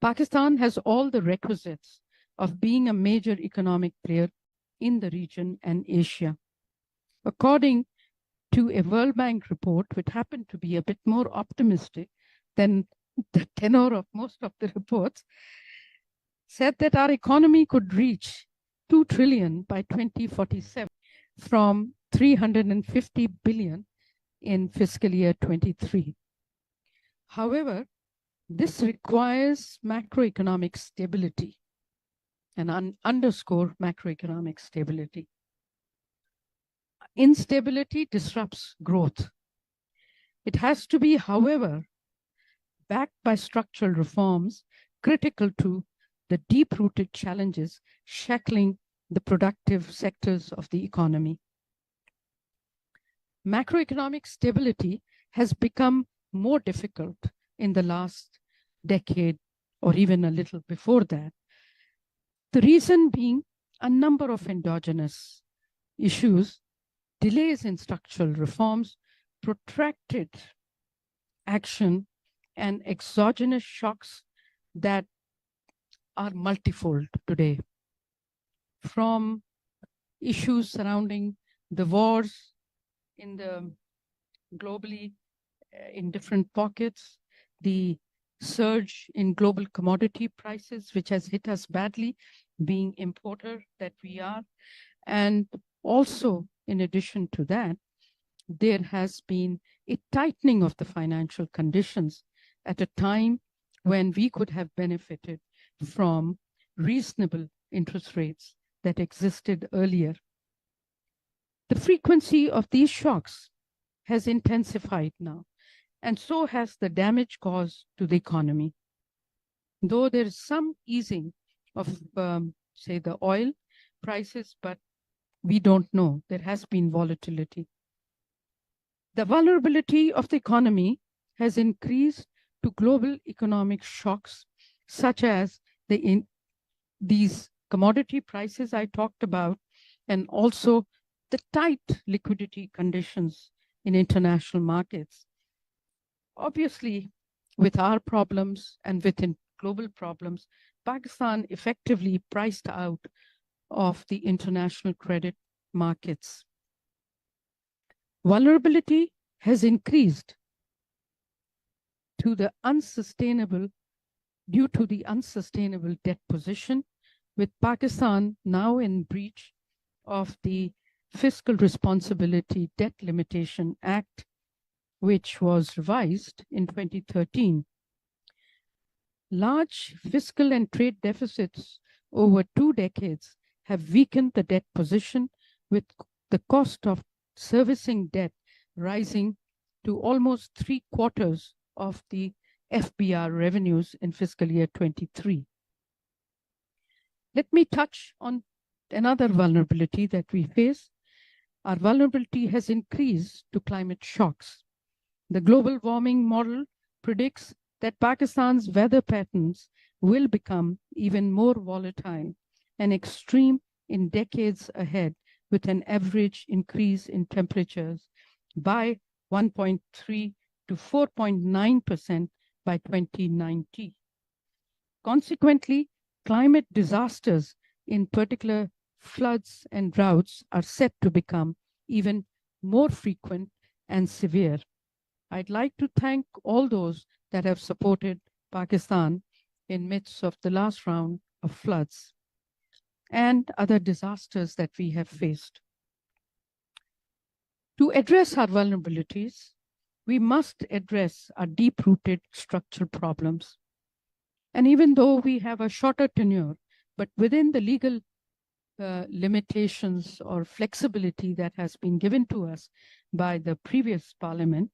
Pakistan has all the requisites of being a major economic player in the region and Asia. According to a World Bank report, which happened to be a bit more optimistic than the tenor of most of the reports, said that our economy could reach 2 trillion by 2047 from 350 billion in fiscal year 23. However, this requires macroeconomic stability and underscore macroeconomic stability. Instability disrupts growth. It has to be, however, backed by structural reforms critical to the deep-rooted challenges shackling the productive sectors of the economy. Macroeconomic stability has become more difficult in the last decade or even a little before that. The reason being a number of endogenous issues, delays in structural reforms, protracted action, and exogenous shocks that are multifold today. From issues surrounding the wars in the globally in different pockets, the surge in global commodity prices, which has hit us badly, being importer that we are. And also, in addition to that, there has been a tightening of the financial conditions at a time when we could have benefited from reasonable interest rates that existed earlier. The frequency of these shocks has intensified now, and so has the damage caused to the economy. Though there is some easing of, say, the oil prices, but we don't know. There has been volatility. The vulnerability of the economy has increased to global economic shocks, such as these commodity prices I talked about, and also the tight liquidity conditions in international markets. Obviously, with our problems and within global problems, Pakistan effectively priced out of the international credit markets. Vulnerability has increased due to the unsustainable debt position, with Pakistan now in breach of the Fiscal Responsibility Debt Limitation Act, which was revised in 2013. Large fiscal and trade deficits over 2 decades have weakened the debt position, with the cost of servicing debt rising to almost 3/4 of the FBR revenues in fiscal year 23. Let me touch on another vulnerability that we face. Our vulnerability has increased to climate shocks. The global warming model predicts that Pakistan's weather patterns will become even more volatile and extreme in decades ahead, with an average increase in temperatures by 1.3 to 4.9% by 2090. Consequently, climate disasters, in particular floods and droughts, are set to become even more frequent and severe. I'd like to thank all those that have supported Pakistan in midst of the last round of floods and other disasters that we have faced. To address our vulnerabilities, we must address our deep-rooted structural problems. And even though we have a shorter tenure, but within the legal limitations or flexibility that has been given to us by the previous parliament,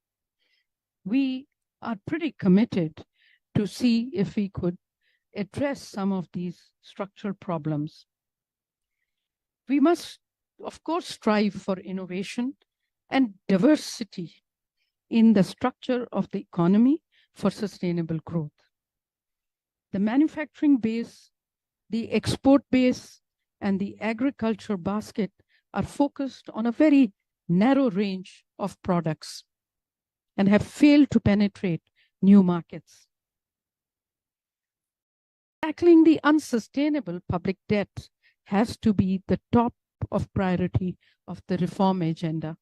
we are pretty committed to see if we could address some of these structural problems. We must, of course, strive for innovation and diversity in the structure of the economy for sustainable growth. The manufacturing base, the export base, and the agriculture basket are focused on a very narrow range of products and have failed to penetrate new markets. Tackling the unsustainable public debt has to be the top of priority of the reform agenda.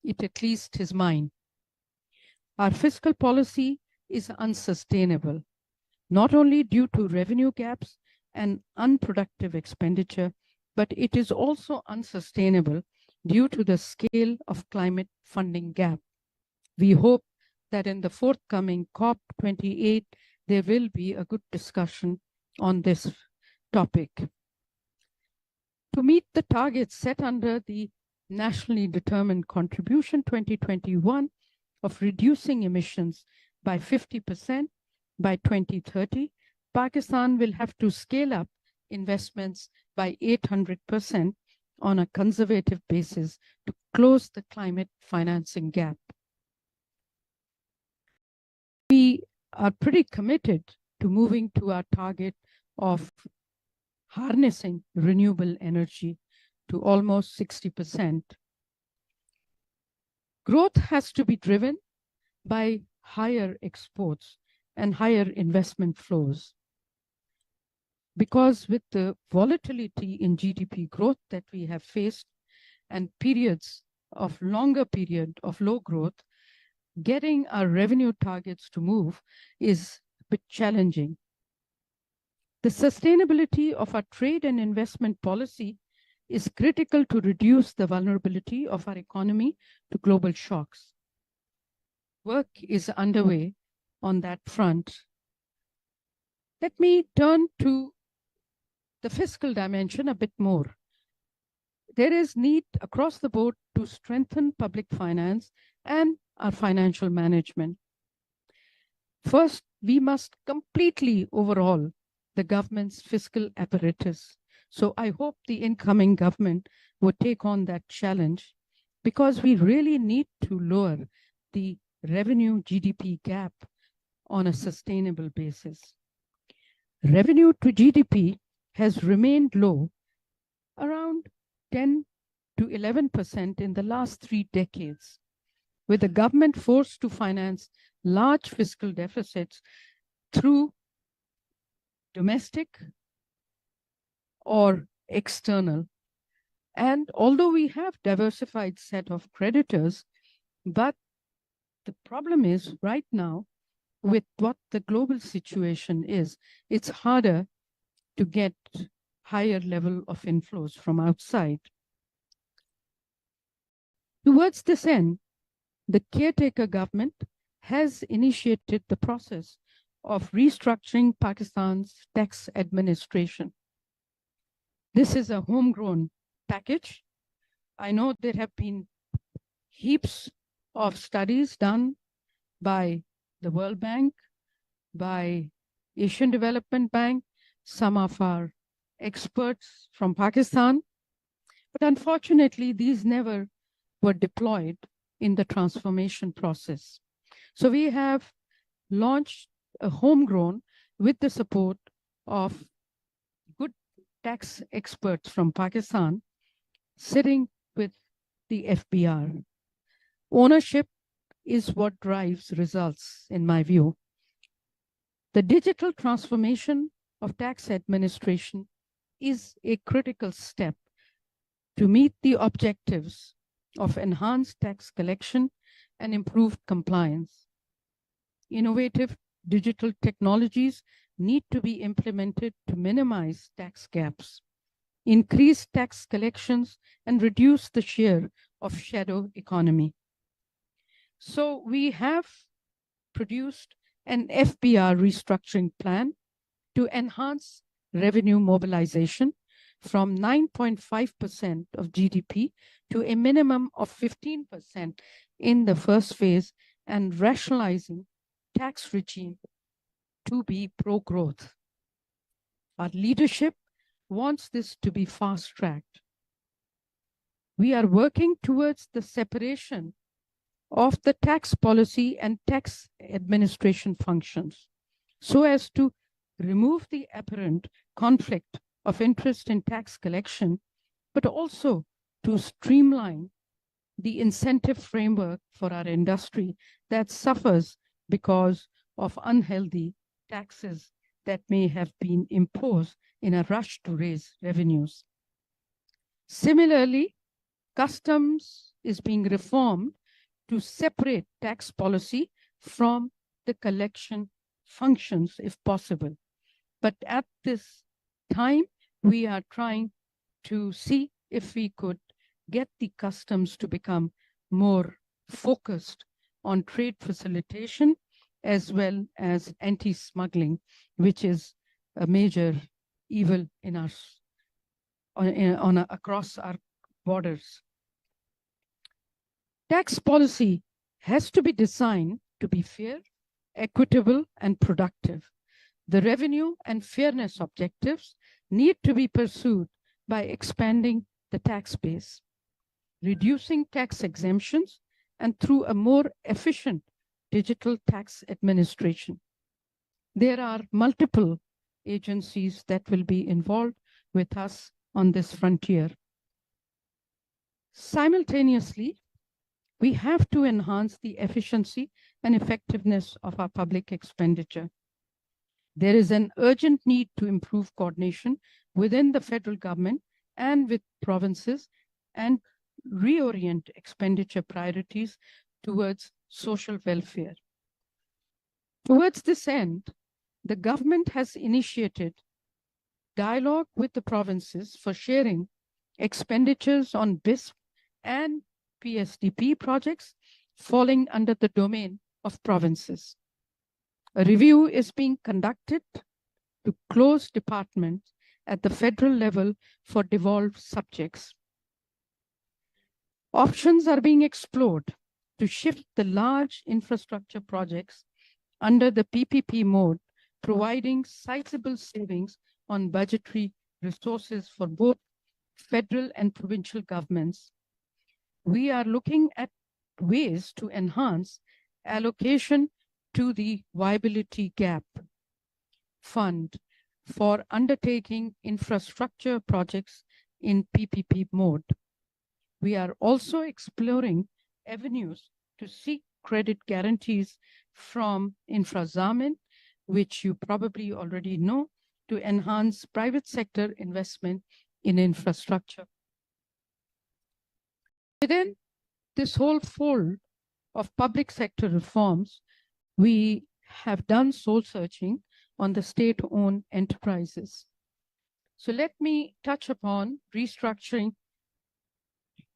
It at least is mine. Our fiscal policy is unsustainable, not only due to revenue gaps and unproductive expenditure, but it is also unsustainable due to the scale of climate funding gap. We hope that in the forthcoming COP28, there will be a good discussion on this topic. To meet the targets set under the Nationally Determined Contribution 2021 of reducing emissions by 50% by 2030, Pakistan will have to scale up investments by 800% on a conservative basis to close the climate financing gap. We are pretty committed to moving to our target of harnessing renewable energy to almost 60%. Growth has to be driven by higher exports and higher investment flows. Because with the volatility in GDP growth that we have faced and longer period of low growth, getting our revenue targets to move is a bit challenging. The sustainability of our trade and investment policy is critical to reduce the vulnerability of our economy to global shocks. Work is underway on that front. Let me turn to the fiscal dimension a bit more. There is need across the board to strengthen public finance and our financial management. First, we must completely overhaul the government's fiscal apparatus. So I hope the incoming government would take on that challenge, because we really need to lower the revenue GDP gap on a sustainable basis. Revenue to GDP has remained low, around 10 to 11% in the last 3 decades, with the government forced to finance large fiscal deficits through domestic or external. And although we have diversified set of creditors, but the problem is right now with what the global situation is, it's harder to get higher level of inflows from outside. Towards this end, the caretaker government has initiated the process of restructuring Pakistan's tax administration. This is a homegrown package. I know there have been heaps of studies done by the World Bank, by Asian Development Bank, some of our experts from Pakistan, but unfortunately, these never were deployed in the transformation process. So we have launched a homegrown with the support of good tax experts from Pakistan, sitting with the FBR. Ownership is what drives results, in my view. The digital transformation of tax administration is a critical step to meet the objectives of enhanced tax collection and improved compliance. Innovative digital technologies need to be implemented to minimize tax gaps, increase tax collections, and reduce the share of shadow economy. So we have produced an FBR restructuring plan to enhance revenue mobilization from 9.5% of GDP to a minimum of 15% in the first phase, and rationalizing tax regime to be pro-growth. Our leadership wants this to be fast-tracked. we are working towards the separation of the tax policy and tax administration functions so as to remove the apparent conflict of interest in tax collection, but also to streamline the incentive framework for our industry that suffers because of unhealthy taxes that may have been imposed in a rush to raise revenues. Similarly, customs is being reformed to separate tax policy from the collection functions if possible. But at this time, we are trying to see if we could get the customs to become more focused on trade facilitation as well as anti-smuggling, which is a major evil in our across our borders. Tax policy has to be designed to be fair, equitable, and productive. The revenue and fairness objectives need to be pursued by expanding the tax base, reducing tax exemptions, and through a more efficient digital tax administration. There are multiple agencies that will be involved with us on this frontier. Simultaneously, we have to enhance the efficiency and effectiveness of our public expenditure. There is an urgent need to improve coordination within the federal government and with provinces and reorient expenditure priorities towards social welfare. Towards this end, the government has initiated dialogue with the provinces for sharing expenditures on BISP and PSDP projects falling under the domain of provinces. A review is being conducted to close departments at the federal level for devolved subjects. Options are being explored to shift the large infrastructure projects under the PPP mode, providing sizable savings on budgetary resources for both federal and provincial governments. We are looking at ways to enhance allocation to the Viability Gap Fund for undertaking infrastructure projects in PPP mode. We are also exploring avenues to seek credit guarantees from InfraZamin, which you probably already know, to enhance private sector investment in infrastructure. Within this whole fold of public sector reforms, we have done soul searching on the state-owned enterprises. So let me touch upon restructuring,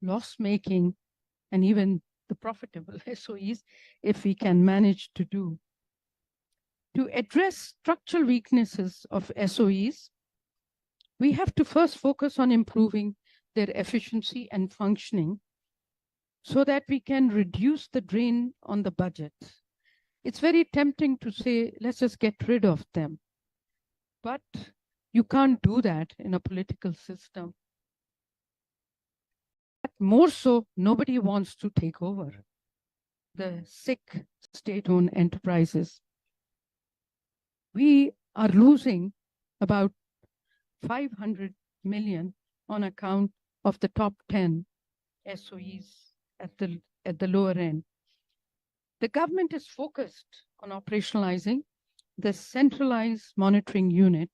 loss-making, and even the profitable SOEs, if we can manage to do. To address structural weaknesses of SOEs, we have to first focus on improving their efficiency and functioning so that we can reduce the drain on the budget. It's very tempting to say, let's just get rid of them. But you can't do that in a political system. But more so, nobody wants to take over the sick state-owned enterprises. We are losing about 500 million on account of the top 10 SOEs at the lower end. The government is focused on operationalizing the centralized monitoring unit,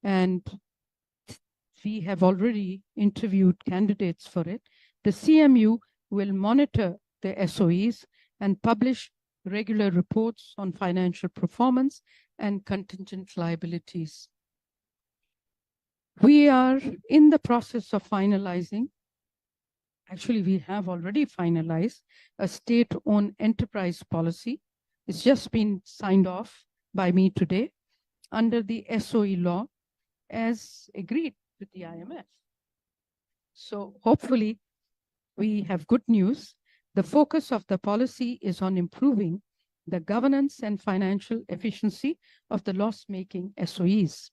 and we have already interviewed candidates for it. The CMU will monitor the SOEs and publish regular reports on financial performance and contingent liabilities. We are in the process of finalizing. Actually, we have already finalized a state-owned enterprise policy. It's just been signed off by me today under the SOE law as agreed with the IMF. So hopefully we have good news. The focus of the policy is on improving the governance and financial efficiency of the loss-making SOEs.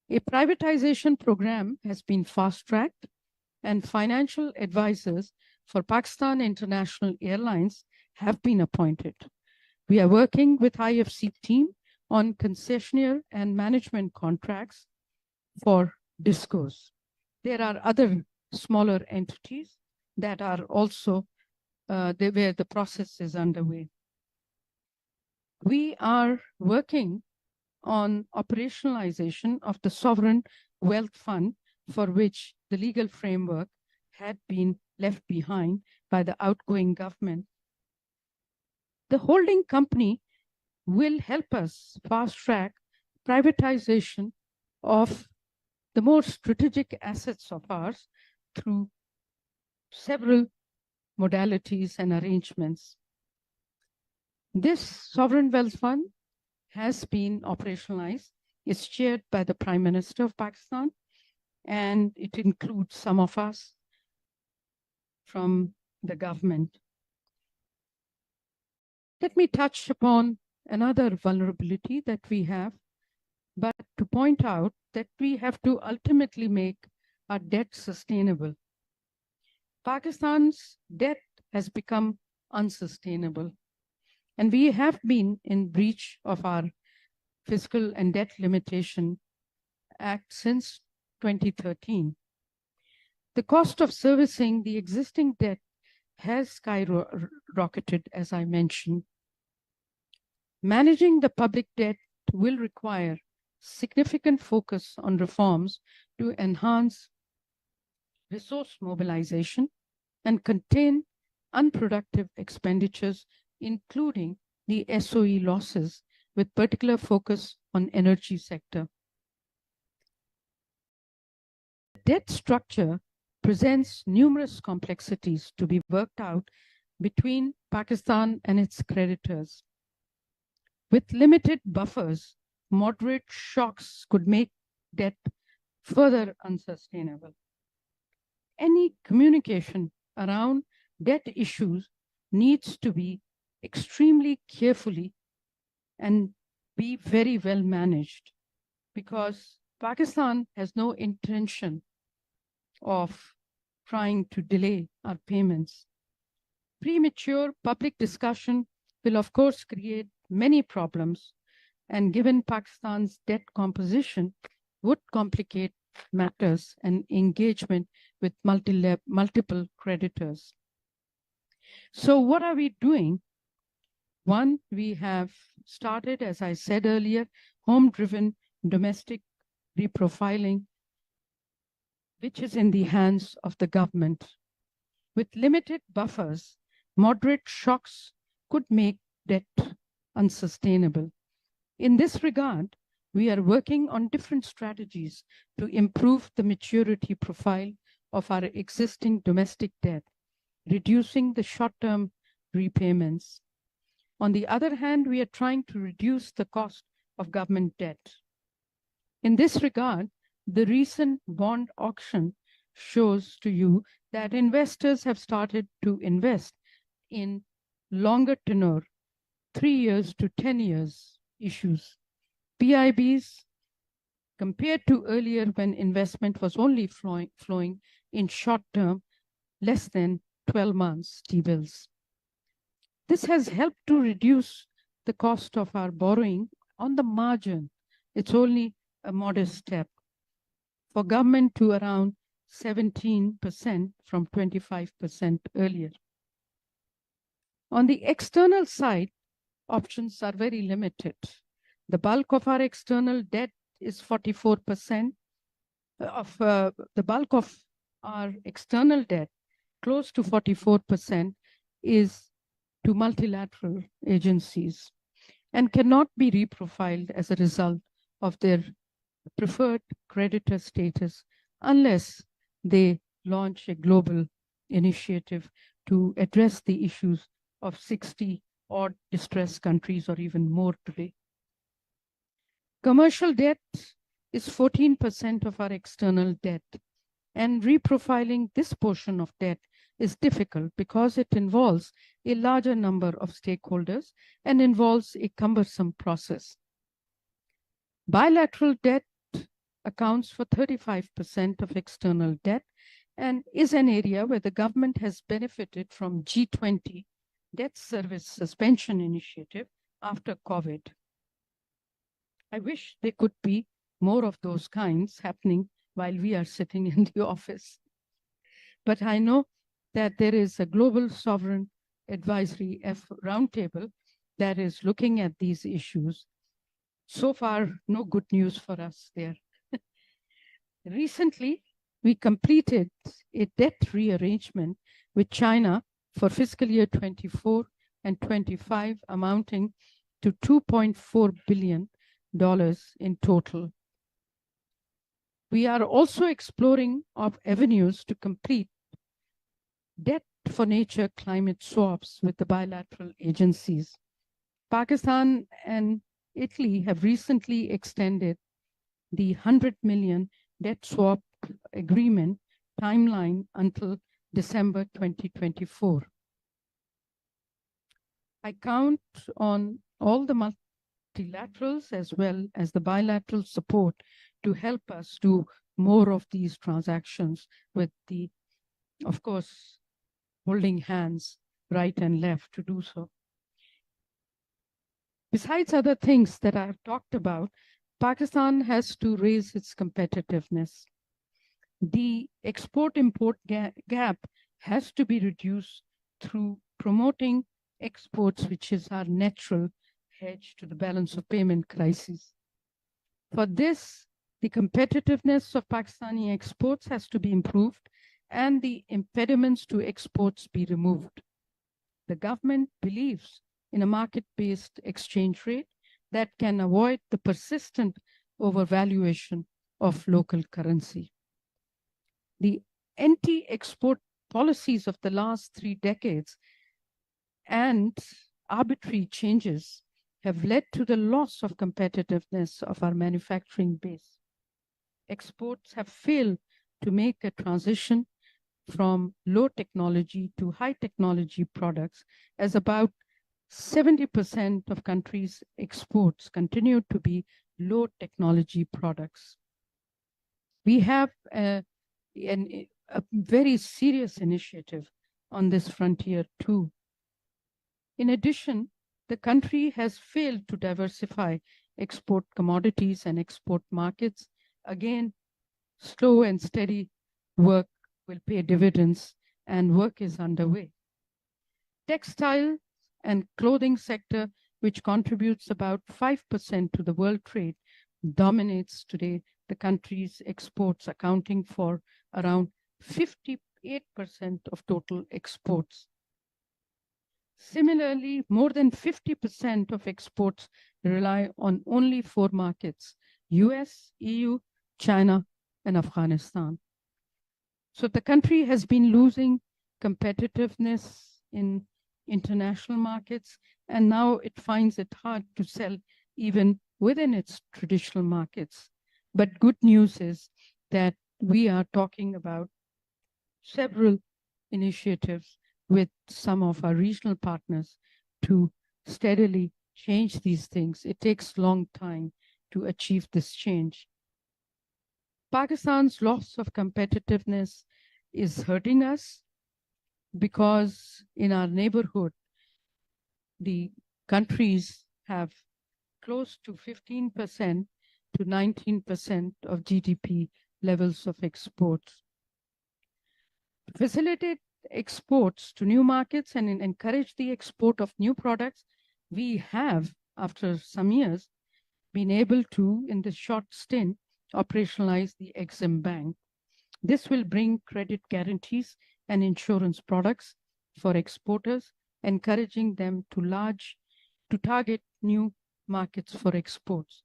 A privatization program has been fast-tracked and financial advisors for Pakistan International Airlines have been appointed. We are working with IFC team on concessionaire and management contracts for DISCOs. There are other smaller entities that are also where the process is underway. We are working on operationalization of the Sovereign Wealth Fund, for which the legal framework had been left behind by the outgoing government. The holding company will help us fast-track privatization of the more strategic assets of ours through several modalities and arrangements. This Sovereign Wealth Fund has been operationalized. It's chaired by the Prime Minister of Pakistan, and it includes some of us from the government. Let me touch upon another vulnerability that we have, but to point out that we have to ultimately make our debt sustainable. Pakistan's debt has become unsustainable, and we have been in breach of our Fiscal and Debt Limitation Act since 2013. The cost of servicing the existing debt has skyrocketed, as I mentioned. Managing the public debt will require significant focus on reforms to enhance resource mobilization and contain unproductive expenditures, including the SOE losses, with particular focus on energy sector. Debt structure presents numerous complexities to be worked out between Pakistan and its creditors. With limited buffers, moderate shocks could make debt further unsustainable. Any communication around debt issues needs to be extremely carefully and be very well managed, because Pakistan has no intention of trying to delay our payments. Premature public discussion will, of course, create many problems, and given Pakistan's debt composition, would complicate matters and engagement with multiple creditors. So what are we doing? One, we have started, as I said earlier, home-driven domestic reprofiling, which is in the hands of the government. With limited buffers, moderate shocks could make debt unsustainable. In this regard, we are working on different strategies to improve the maturity profile of our existing domestic debt, reducing the short-term repayments. On the other hand, we are trying to reduce the cost of government debt. In this regard, the recent bond auction shows to you that investors have started to invest in longer tenure, 3 years to 10 years issues. PIBs, compared to earlier when investment was only flowing in short term, less than 12 months T-bills. This has helped to reduce the cost of our borrowing on the margin. It's only a modest step. For government to around 17% from 25% earlier. On the external side, options are very limited. The bulk of our external debt is 44% of the bulk of our external debt, close to 44%, is to multilateral agencies and cannot be reprofiled as a result of their preferred creditor status unless they launch a global initiative to address the issues of 60 odd distressed countries or even more today. Commercial debt is 14% of our external debt, and reprofiling this portion of debt is difficult because it involves a larger number of stakeholders and involves a cumbersome process. Bilateral debt accounts for 35% of external debt and is an area where the government has benefited from G20 debt service suspension initiative after COVID. I wish there could be more of those kinds happening while we are sitting in the office. But I know that there is a global sovereign advisory roundtable that is looking at these issues. So far, no good news for us there. Recently, we completed a debt rearrangement with China for fiscal year 24 and 25, amounting to $2.4 billion in total. We are also exploring avenues to complete debt for nature climate swaps with the bilateral agencies. Pakistan and Italy have recently extended the 100 million debt swap agreement timeline until December 2024. I count on all the multilaterals as well as the bilateral support to help us do more of these transactions with the, of course, holding hands right and left to do so. Besides other things that I have talked about, Pakistan has to raise its competitiveness. The export-import gap has to be reduced through promoting exports, which is our natural hedge to the balance of payment crisis. For this, the competitiveness of Pakistani exports has to be improved and the impediments to exports be removed. The government believes in a market-based exchange rate that can avoid the persistent overvaluation of local currency. The anti-export policies of the last 3 decades and arbitrary changes have led to the loss of competitiveness of our manufacturing base. Exports have failed to make a transition from low technology to high technology products, as about 70% of countries' exports continue to be low technology products. We have a very serious initiative on this frontier too. In addition, the country has failed to diversify export commodities and export markets. Again, slow and steady work will pay dividends, and work is underway. Textile and clothing sector, which contributes about 5% to the world trade, dominates today the country's exports, accounting for around 58% of total exports. Similarly, more than 50% of exports rely on only 4 markets: US, EU, China, and Afghanistan. So the country has been losing competitiveness in international markets, and now it finds it hard to sell even within its traditional markets. But good news is that we are talking about several initiatives with some of our regional partners to steadily change these things. It takes a long time to achieve this change. Pakistan's loss of competitiveness is hurting us because in our neighborhood, the countries have close to 15% to 19% of GDP levels of exports. To facilitate exports to new markets and encourage the export of new products, we have, after some years, been able to, in this short stint, operationalize the Exim Bank. This will bring credit guarantees and insurance products for exporters, encouraging them to target new markets for exports.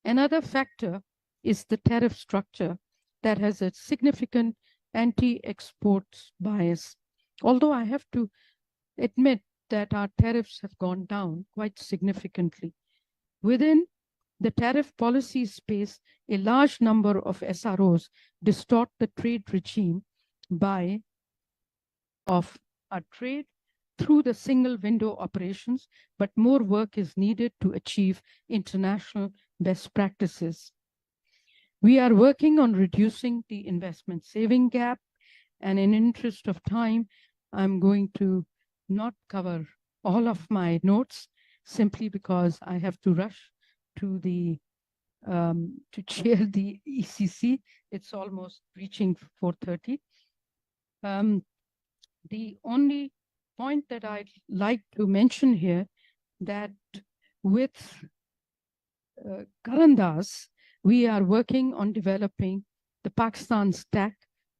Another factor is the tariff structure that has a significant anti-export bias. Although I have to admit that our tariffs have gone down quite significantly. Within the tariff policy space, a large number of SROs distort the trade regime of our trade through the single window operations, but more work is needed to achieve international best practices. We are working on reducing the investment saving gap, and in interest of time, I'm going to not cover all of my notes simply because I have to rush to the to chair the ECC. It's almost reaching 4:30. The only point that I'd like to mention here that with Karandas, we are working on developing the Pakistan Stack,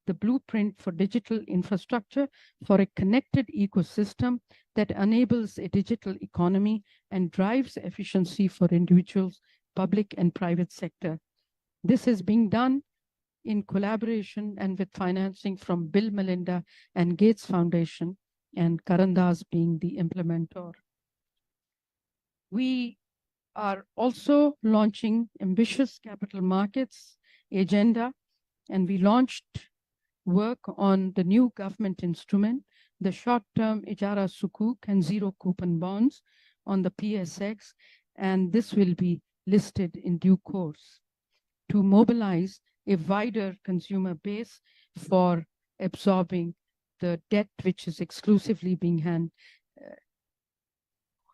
the blueprint for digital infrastructure for a connected ecosystem that enables a digital economy and drives efficiency for individuals, public and private sector. This is being done in collaboration and with financing from Bill, Melinda and Gates Foundation, and Karandas being the implementer. We are also launching ambitious capital markets agenda, and we launched work on the new government instrument, the short-term Ijara Sukuk and zero coupon bonds on the PSX, and this will be listed in due course to mobilize a wider consumer base for absorbing the debt which is exclusively being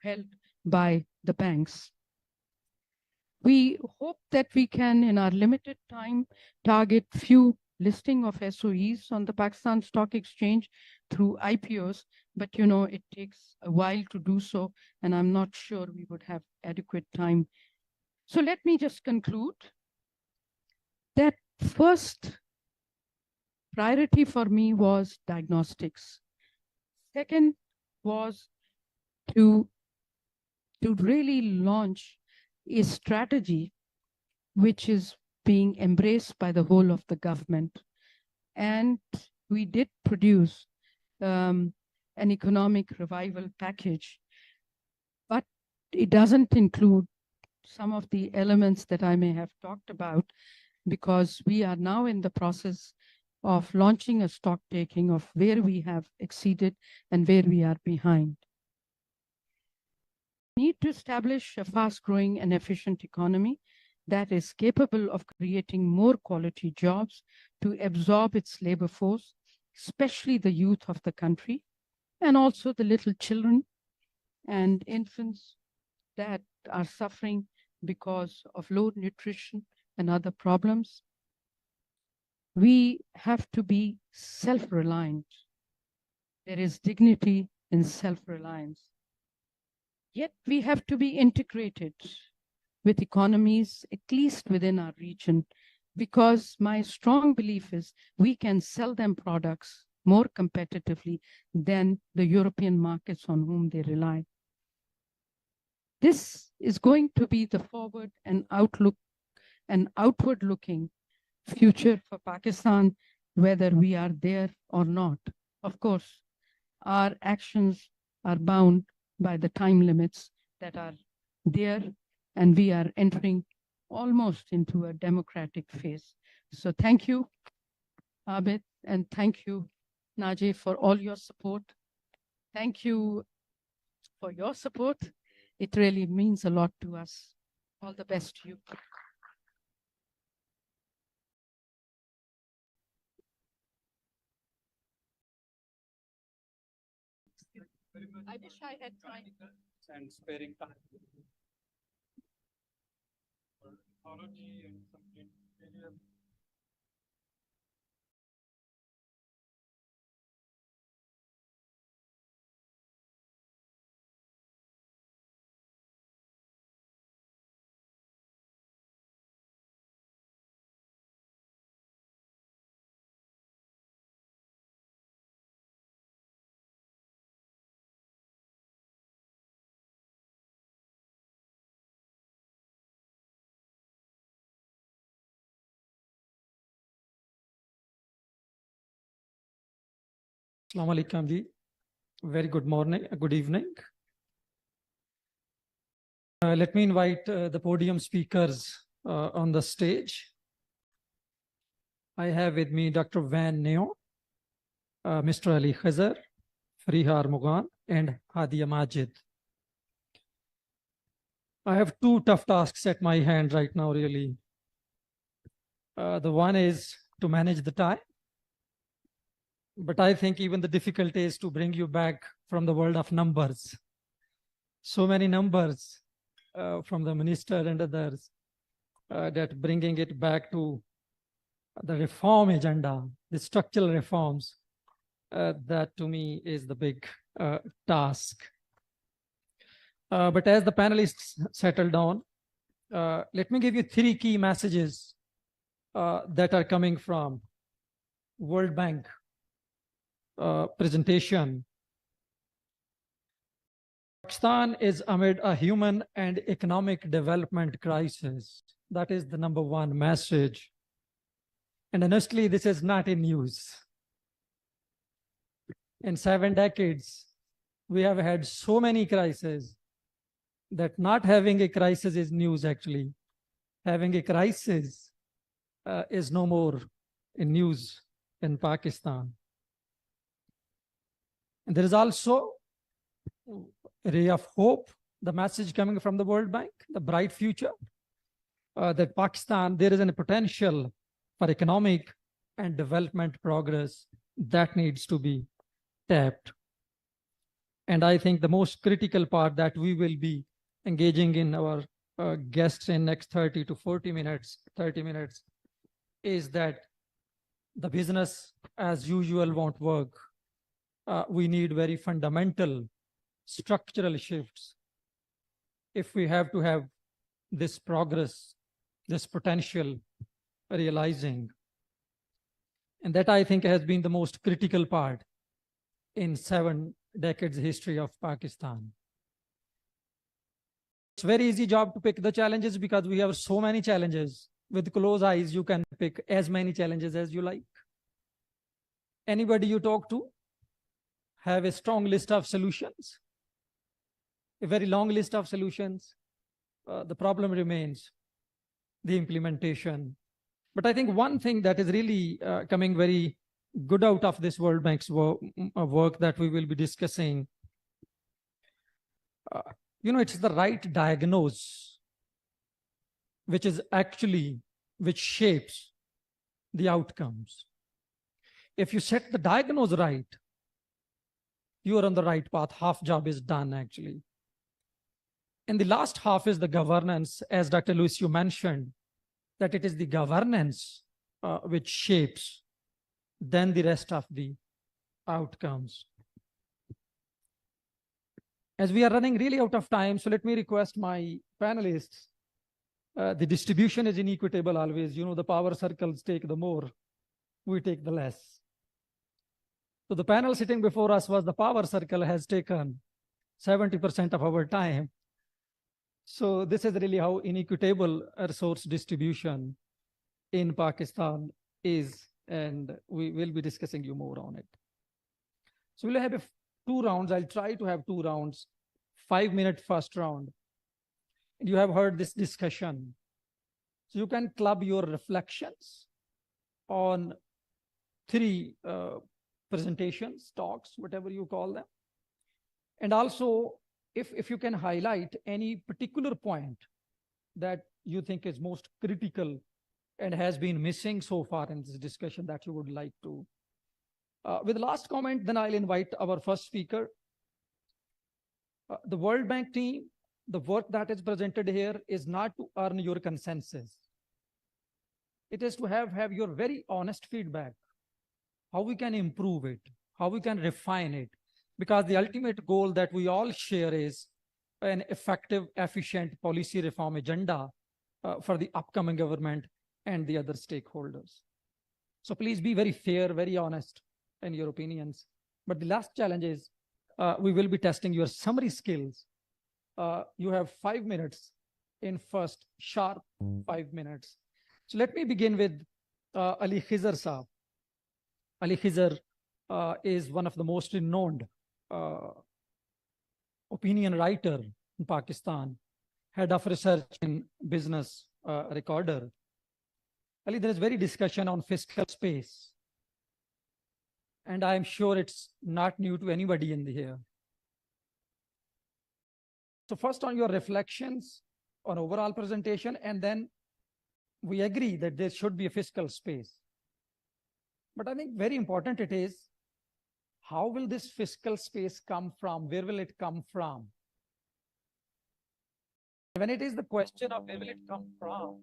held by the banks. We hope that we can, in our limited time, target few listing of SOEs on the Pakistan Stock Exchange through IPOs, but you know, it takes a while to do so, and I'm not sure we would have adequate time. So let me just conclude that first priority for me was diagnostics. Second was to really launch a strategy which is being embraced by the whole of the government. And we did produce an economic revival package, but it doesn't include some of the elements that I may have talked about, because we are now in the process of launching a stock taking of where we have exceeded and where we are behind. We need to establish a fast-growing and efficient economy that is capable of creating more quality jobs to absorb its labor force, especially the youth of the country, and also the little children and infants that are suffering because of low nutrition and other problems. We have to be self-reliant. There is dignity in self-reliance. Yet we have to be integrated with economies, at least within our region, because my strong belief is we can sell them products more competitively than the European markets on whom they rely. This is going to be the forward and outward-looking future for Pakistan, whether we are there or not. Of course, our actions are bound by the time limits that are there, and we are entering almost into a democratic phase. So thank you, Abid, and thank you, Najee, for all your support. Thank you for your support. It really means a lot to us. All the best to you. I wish I had time. And sparing time. For technology and complete failure. Assalamu alaikum ji. Very good morning, good evening. Let me invite the podium speakers on the stage. I have with me Dr. Van Neo, Mr. Ali Khazar, Farihar Mugan, and Hadia Majid. I have two tough tasks at my hand right now, really. The one is to manage the time. But I think even the difficulty is to bring you back from the world of numbers. So many numbers from the minister and others that bringing it back to the reform agenda, the structural reforms, that to me is the big task. But as the panelists settle down, let me give you 3 key messages that are coming from World Bank presentation. Pakistan is amid a human and economic development crisis. That is the number 1 message. And honestly, this is not in news. In 7 decades, we have had so many crises that not having a crisis is news actually. Having a crisis is no more in news in Pakistan. And there is also a ray of hope, the message coming from the World Bank, the bright future, that Pakistan, there is a potential for economic and development progress that needs to be tapped. And I think the most critical part that we will be engaging in our guests in next 30 to 40 minutes, 30 minutes, is that the business as usual won't work. We need very fundamental structural shifts if we have to have this progress, this potential realizing. And that I think has been the most critical part in 7 decades history of Pakistan. It's very easy job to pick the challenges because we have so many challenges. With closed eyes, you can pick as many challenges as you like. Anybody you talk to have a strong list of solutions, a very long list of solutions. The problem remains the implementation. But I think one thing that is really coming very good out of this World Bank's work that we will be discussing, it's the right diagnose, which shapes the outcomes. If you set the diagnose right, you are on the right path. Half job is done actually. And the last half is the governance, as Dr. Lewis, you mentioned, that it is the governance which shapes then the rest of the outcomes. As we are running really out of time, so let me request my panelists. The distribution is inequitable always. The power circles take the more, we take the less. So the panel sitting before us was the power circle has taken 70% of our time. So this is really how inequitable resource distribution in Pakistan is, and we will be discussing you more on it. So we'll have 2 rounds. I'll try to have 2 rounds, 5-minute first round. You have heard this discussion. So you can club your reflections on 3 presentations, talks, whatever you call them. And also, if you can highlight any particular point that you think is most critical and has been missing so far in this discussion that you would like to. With last comment, then I'll invite our first speaker. The World Bank team, the work that is presented here is not to earn your consensus. It is to have your very honest feedback, how we can improve it, how we can refine it, because the ultimate goal that we all share is an effective, efficient policy reform agenda for the upcoming government and the other stakeholders. So please be very fair, very honest in your opinions. But the last challenge is we will be testing your summary skills. You have 5 minutes in first, sharp 5 minutes. So let me begin with Ali Khizr Saab. Ali Khizr is one of the most renowned opinion writer in Pakistan, head of research in Business Recorder. Ali, there is very discussion on fiscal space. And I'm sure it's not new to anybody in here. So first on your reflections on overall presentation, and then we agree that there should be a fiscal space. But I think very important it is, how will this fiscal space come from? Where will it come from? When it is the question of where will it come from,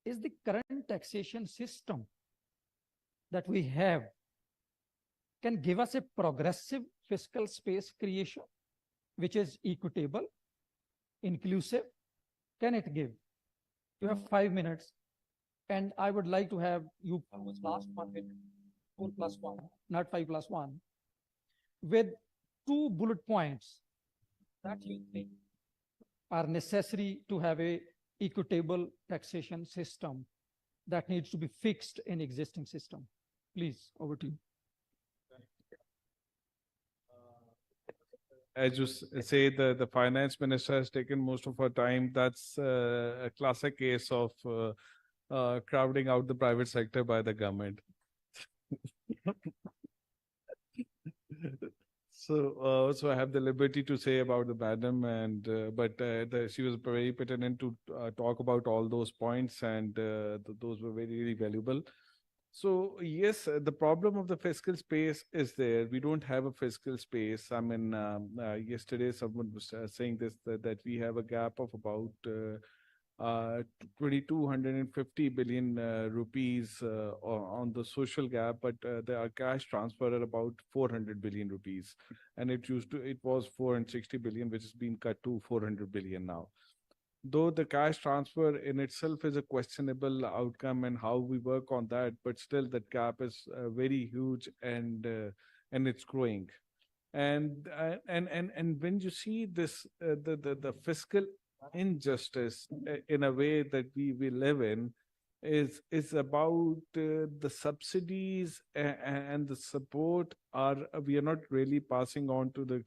is the current taxation system that we have can give us a progressive fiscal space creation, which is equitable, inclusive. Can it give? You have 5 minutes, and I would like to have you last 1 minute, 4+1, not 5+1, with 2 bullet points that you think are necessary to have a equitable taxation system that needs to be fixed in existing system. Please, over to you. As you say, the finance minister has taken most of our time. That's a classic case of crowding out the private sector by the government. So I have the liberty to say about the madam, and but she was very pertinent to talk about all those points, and those were very, really valuable. So yes, the problem of the fiscal space is there. We don't have a fiscal space. I mean, yesterday someone was saying this, that we have a gap of about 2,250 billion rupees on the social gap, but the cash transfer at about 400 billion rupees, and it was 460 billion, which has been cut to 400 billion now. Though the cash transfer in itself is a questionable outcome and how we work on that, but still that gap is very huge, and it's growing. And when you see this, the fiscal injustice in a way that we live in is about the subsidies and the support we are not really passing on to the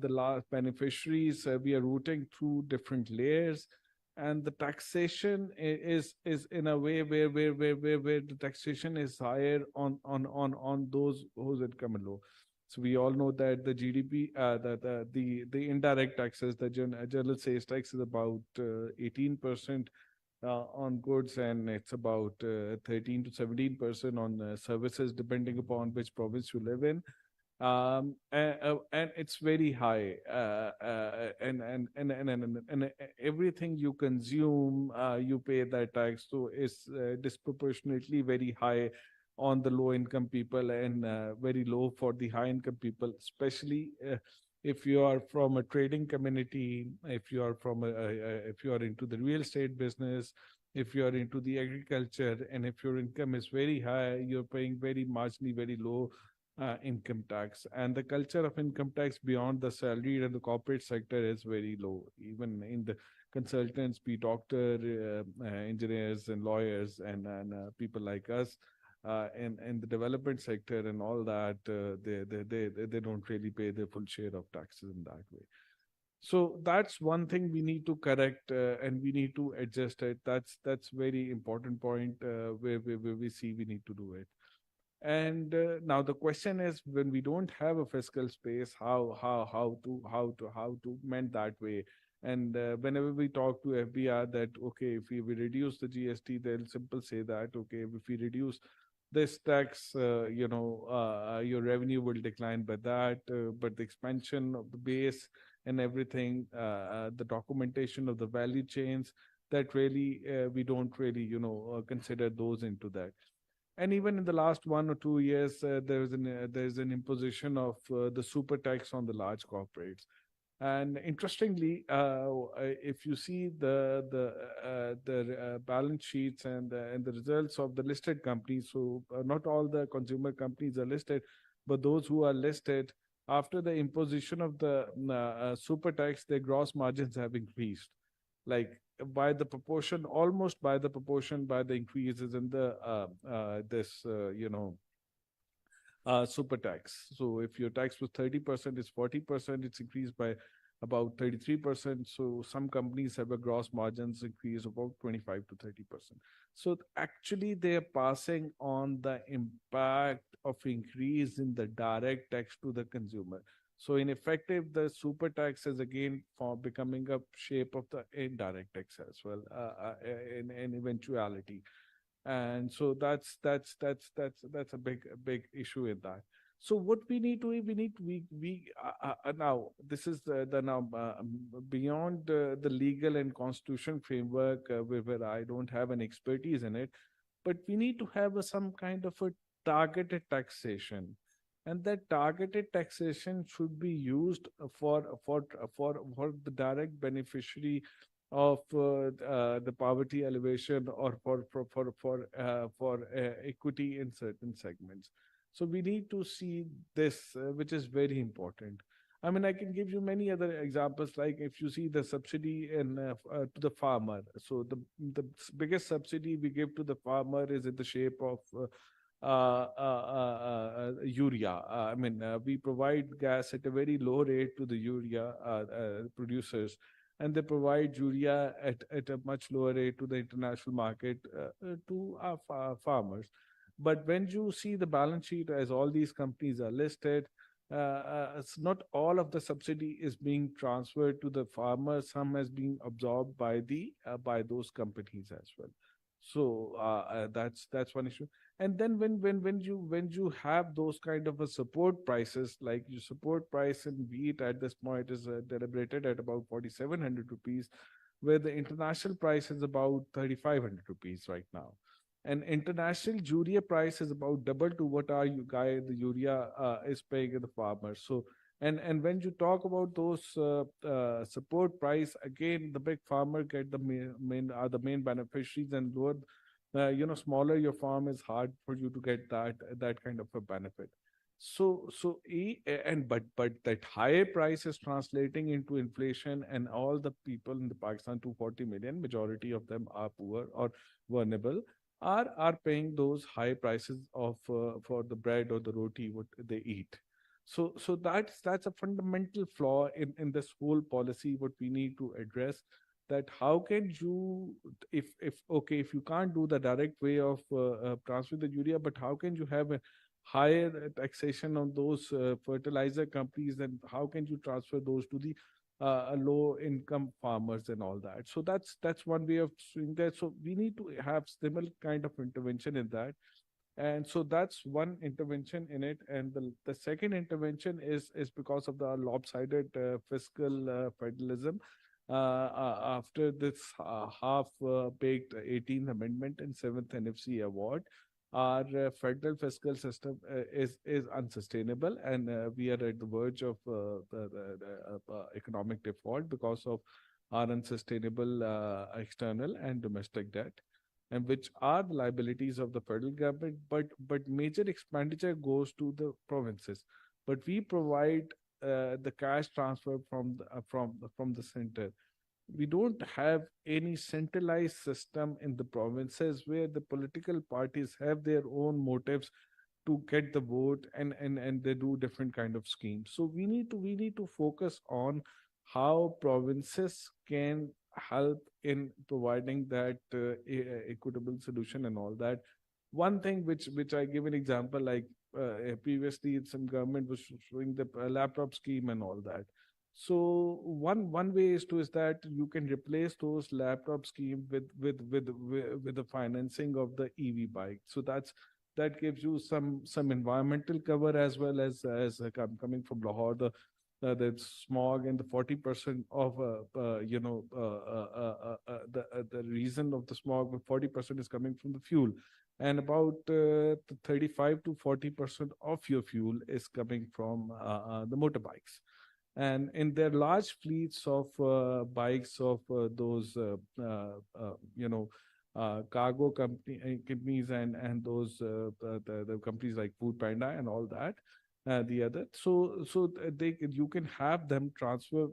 last beneficiaries. We are routing through different layers, and the taxation is in a way where the taxation is higher on those whose income are low. So we all know that the GDP, the indirect taxes, the general sales tax is about 18% on goods, and it's about 13 to 17% on services, depending upon which province you live in. And it's very high, and everything you consume, you pay that tax. So it's disproportionately very high on the low income people, and very low for the high income people, especially if you are from a trading community, if you are if you are into the real estate business, if you are into the agriculture, and if your income is very high, you're paying very marginally very low income tax. And the culture of income tax beyond the salary and the corporate sector is very low, even in the consultants, be doctor, engineers and lawyers, and people like us in the development sector and all that, they don't really pay their full share of taxes in that way. So that's one thing we need to correct, and we need to adjust it. That's very important point where we see we need to do it. And now the question is, when we don't have a fiscal space, how to mend that way? And whenever we talk to FBR that, okay, if we reduce the GST, they'll simply say that, okay, if we reduce this tax, your revenue will decline by that, but the expansion of the base and everything, the documentation of the value chains, that really we don't really consider those into that. And even in the last 1 or 2 years, there's an imposition of the super tax on the large corporates. And interestingly, if you see the balance sheets and the results of the listed companies, so not all the consumer companies are listed, but those who are listed, after the imposition of the super tax, their gross margins have increased, like by the proportion, almost by the proportion, by the increases in the super tax. So if your tax was 30%, it's 40%, it's increased by about 33%. So some companies have a gross margins increase about 25 to 30%. So actually they are passing on the impact of increase in the direct tax to the consumer. So in effective, the super tax is again for becoming a shape of the indirect tax as well, in eventuality. And so that's a big issue in that. So what we need to we now this is the now beyond the legal and constitution framework, where I don't have an expertise in it, but we need to have some kind of a targeted taxation, and that targeted taxation should be used for the direct beneficiary of the poverty elevation, or for equity in certain segments. So we need to see this, which is very important. I mean, I can give you many other examples, like if you see the subsidy to the farmer. So the biggest subsidy we give to the farmer is in the shape of urea. I mean, we provide gas at a very low rate to the urea producers, and they provide urea at a much lower rate to the international market, to our farmers. But when you see the balance sheet, as all these companies are listed, it's not all of the subsidy is being transferred to the farmer. Some has been absorbed by by those companies as well. So that's one issue. And then when you have those kind of a support prices, like your support price in wheat at this point is deliberated at about 4,700 rupees, where the international price is about 3,500 rupees right now. And international urea price is about double to what the urea is paying the farmers. So and when you talk about those support price, again the big farmer get the main beneficiaries, and lower smaller your farm is hard for you to get that kind of a benefit. But that higher price is translating into inflation, and all the people in the Pakistan, 240 million, majority of them are poor or vulnerable, are paying those high prices of for the bread or the roti what they eat. So that's a fundamental flaw in this whole policy. What we need to address, that how can you, if you can't do the direct way of transfer the urea, but how can you have a higher taxation on those fertilizer companies, and how can you transfer those to the low income farmers and all that? So that's one way of doing that. So we need to have similar kind of intervention in that. And so that's one intervention in it. And the second intervention is because of the lopsided fiscal federalism. After this half-baked 18th Amendment and 7th NFC award, our federal fiscal system is unsustainable, and we are at the verge of the economic default because of our unsustainable external and domestic debt, and which are the liabilities of the federal government. But major expenditure goes to the provinces, but we provide the cash transfer from the center. We don't have any centralized system in the provinces where the political parties have their own motives to get the vote, and they do different kind of schemes. So we need to focus on how provinces can help in providing that equitable solution and all that. One thing which I give an example, like previously some government was showing the laptop scheme and all that. So one way is that you can replace those laptop scheme with the financing of the EV bike. So that gives you some environmental cover, as well as coming from Lahore, the smog and the 40% of the reason of the smog, 40% is coming from the fuel, and about 35 to 40% of your fuel is coming from the motorbikes. And in their large fleets of bikes of those cargo companies and those the companies like Food Panda and all that, the other, so you can have them transfer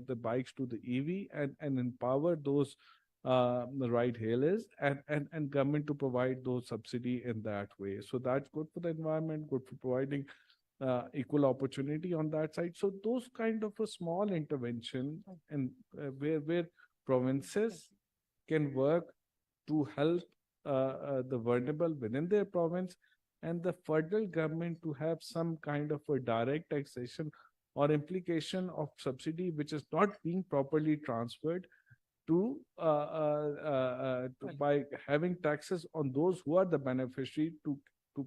the bikes to the EV and empower those the ride hailers, and government to provide those subsidy in that way. So that's good for the environment, good for providing equal opportunity on that side. So those kind of a small intervention, and where provinces can work to help the vulnerable within their province, and the federal government to have some kind of a direct taxation or implication of subsidy which is not being properly transferred to by having taxes on those who are the beneficiary to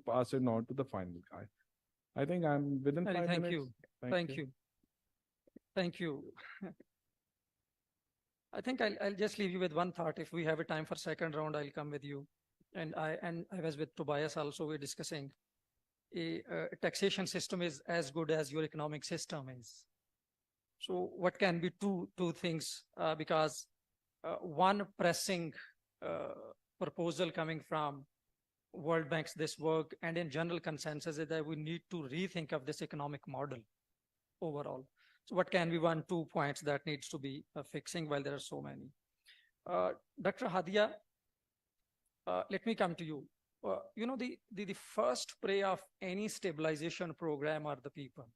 pass it on to the final guy. I think I'm within Ali, 5 thank minutes. you. Thank you. Thank you. I think I'll just leave you with one thought. If we have a time for second round, I'll come with you. And I was with Tobias also, we're discussing a taxation system is as good as your economic system is. So what can be two things? Because one pressing proposal coming from World Bank's this work and in general consensus is that we need to rethink of this economic model overall. So what can be 1-2 points that needs to be fixing while there are so many? Dr. Hadia, let me come to you. You know, the first prey of any stabilization program are the people